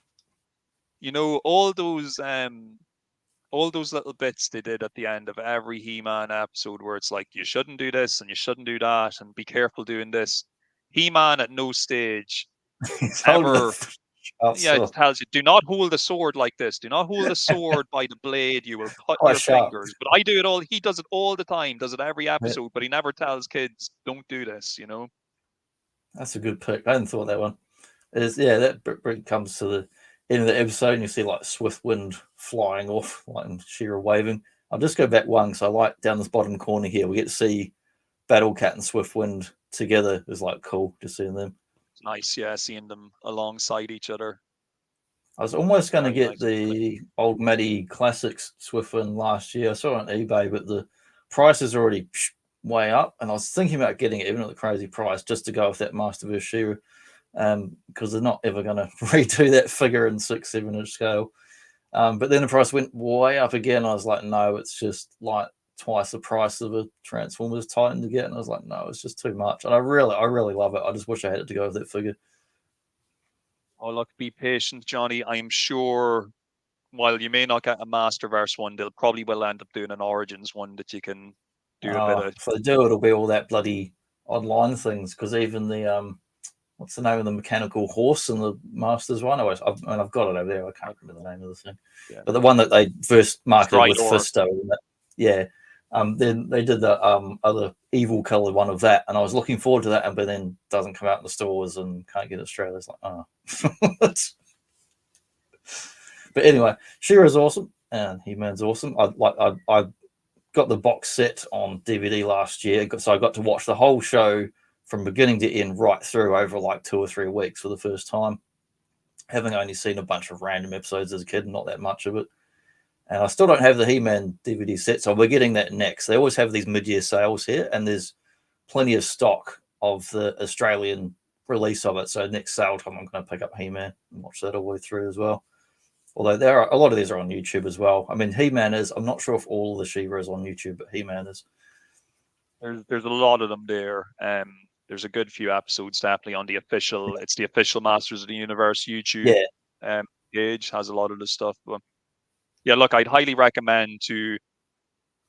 [SPEAKER 2] yeah, all those little bits they did at the end of every He-Man episode where it's like, you shouldn't do this and you shouldn't do that and be careful doing this. He-Man at no stage
[SPEAKER 1] He's holding
[SPEAKER 2] ever,
[SPEAKER 1] it
[SPEAKER 2] it tells you, do not hold the sword like this. Do not hold the sword by the blade. You will cut
[SPEAKER 1] quite
[SPEAKER 2] your
[SPEAKER 1] sharp.
[SPEAKER 2] fingers. But I do it all. He does it all the time, does it every
[SPEAKER 1] Yeah,
[SPEAKER 2] episode, but he never tells kids, don't do this,
[SPEAKER 1] that's a good pick. I hadn't thought that one. That bit comes to the end of the episode, and you see like Swift Wind flying off, like and She-Ra waving. I'll just go back one, so I like down this bottom corner here. We get to see Battle Cat and Swift Wind together. Is like cool just seeing them.
[SPEAKER 2] It's nice, yeah, seeing them alongside each other.
[SPEAKER 1] I was almost going to
[SPEAKER 2] Very
[SPEAKER 1] get
[SPEAKER 2] nice.
[SPEAKER 1] the old Matty Classics Swift Wind last year. I saw it on eBay, but the price is already way up, and I was thinking about getting it even at the crazy price just to go with that Masterverse She-Ra. Because they're not ever going to redo that figure in 6-7 inch scale. But then the price went way up again. I was like, no, it's just like twice the price of a Transformers Titan to get. And I was like, no, it's just too much. And I really love it. I just wish I had it to go with that figure.
[SPEAKER 2] Oh, look, be patient, Johnny. I'm sure while you may not get a Masterverse one, they'll probably will end up doing an Origins one that you can do a bit of.
[SPEAKER 1] If they do, it'll be all that bloody online things. Because even the what's the name of the mechanical horse in the Masters one? I've got it over there. I can't remember the name of the thing.
[SPEAKER 2] Yeah.
[SPEAKER 1] But the one that they first marketed with
[SPEAKER 2] Stridor.
[SPEAKER 1] Fisto. Yeah. Then they did the other evil colored one of that, and I was looking forward to that, but then doesn't come out in the stores and can't get it Australia. It's like, oh. But anyway, She-Ra's awesome, and He-Man's awesome. I got the box set on DVD last year, so I got to watch the whole show from beginning to end right through over like 2 or 3 weeks for the first time, having only seen a bunch of random episodes as a kid, not that much of it. And I still don't have the He-Man DVD set, so we're getting that next. They always have these mid-year sales here, and there's plenty of stock of the Australian release of it. So next sale time, I'm going to pick up He-Man and watch that all the way through as well. Although there are a lot of these are on YouTube as well. I mean, He-Man is. I'm not sure if all of the She-Ra is on YouTube, but He-Man is.
[SPEAKER 2] There's a lot of them there. There's a good few episodes definitely on the official. It's the official Masters of the Universe YouTube. Page has a lot of the stuff. But yeah, look, I'd highly recommend to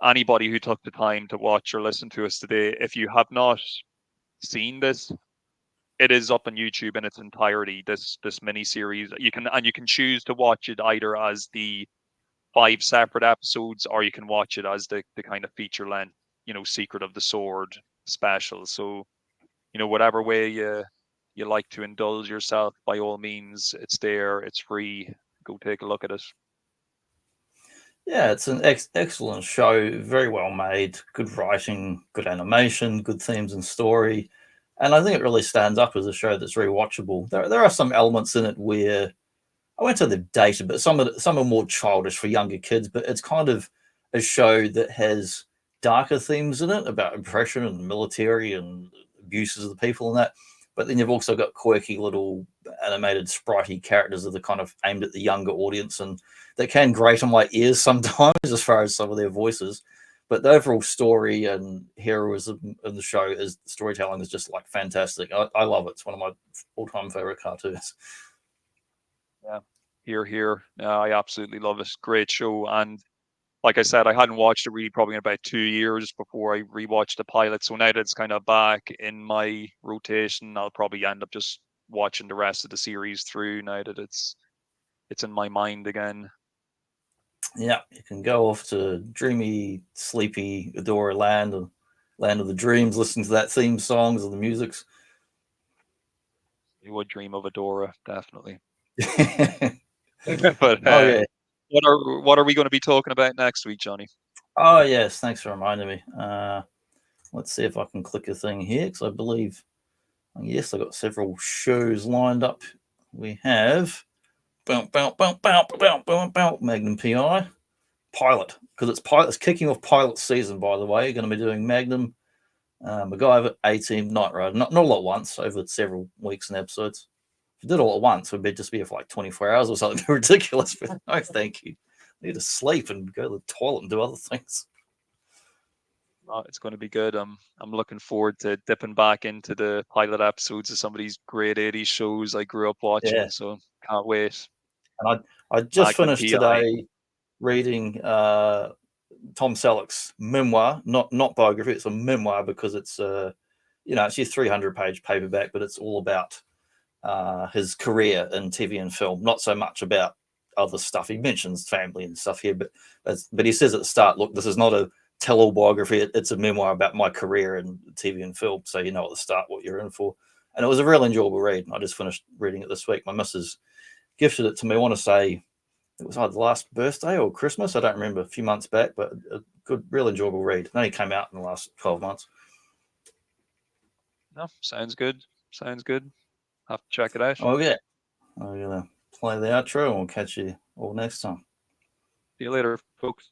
[SPEAKER 2] anybody who took the time to watch or listen to us today, if you have not seen this, it is up on YouTube in its entirety. This mini series, you can choose to watch it either as the 5 separate episodes, or you can watch it as the kind of feature length, Secret of the Sword special. So, whatever way you like to indulge yourself, by all means, it's there. It's free. Go take a look at it.
[SPEAKER 1] Yeah, it's an excellent show, very well made, good writing, good animation, good themes and story. And I think it really stands up as a show that's very watchable. There are some elements in it where, I won't say they're dated, but some are more childish for younger kids, but it's kind of a show that has darker themes in it about oppression and military and abuses of the people and that. But then you've also got quirky little animated spritey characters that are kind of aimed at the younger audience, and they can grate on my ears sometimes as far as some of their voices. But the overall story and heroism in the show is storytelling is just like fantastic. I love it. It's one of my all-time favorite cartoons.
[SPEAKER 2] Yeah, here. I absolutely love it. Great show. And like I said, I hadn't watched it really probably in about 2 years before I rewatched the pilot. So now that it's kind of back in my rotation, I'll probably end up just watching the rest of the series through now that it's in my mind again.
[SPEAKER 1] Yeah, you can go off to dreamy, sleepy Adora land and land of the dreams, listen to that theme songs and the musics.
[SPEAKER 2] You would dream of Adora, definitely.
[SPEAKER 1] But
[SPEAKER 2] yeah. What are we going to be talking about next week, Johnny?
[SPEAKER 1] Oh yes, thanks for reminding me. Let's see if I can click a thing here, because I believe, yes, I got several shows lined up. We have Magnum PI pilot, because it's kicking off pilot season. By the way, you're going to be doing Magnum, MacGyver, A-Team, Knight Rider, not all at once over several weeks and episodes. If you did all at once, we'd just be here for like 24 hours or something ridiculous. But no, thank you. I need to sleep and go to the toilet and do other things.
[SPEAKER 2] It's going to be good. I'm looking forward to dipping back into the pilot episodes of some of these great 80s shows I grew up watching.
[SPEAKER 1] Yeah.
[SPEAKER 2] So can't wait.
[SPEAKER 1] And I just
[SPEAKER 2] Magnum
[SPEAKER 1] finished
[SPEAKER 2] PI.
[SPEAKER 1] today reading Tom Selleck's memoir, not biography. It's a memoir because it's it's your 300-page paperback, but it's all about his career in TV and film, not so much about other stuff. He mentions family and stuff here, but he says at the start, look, this is not a tell-all biography. It's a memoir about my career in TV and film, so you know at the start what you're in for. And it was a real enjoyable read. I just finished reading it this week. My missus gifted it to me. I want to say it was either last birthday or Christmas. I don't remember, a few months back, but a good, real enjoyable read. It only came out in the last 12 months.
[SPEAKER 2] No, sounds good. Sounds good. Have to check it out.
[SPEAKER 1] Oh, yeah. I'm going to play the outro and we'll catch you all next time.
[SPEAKER 2] See you later, folks.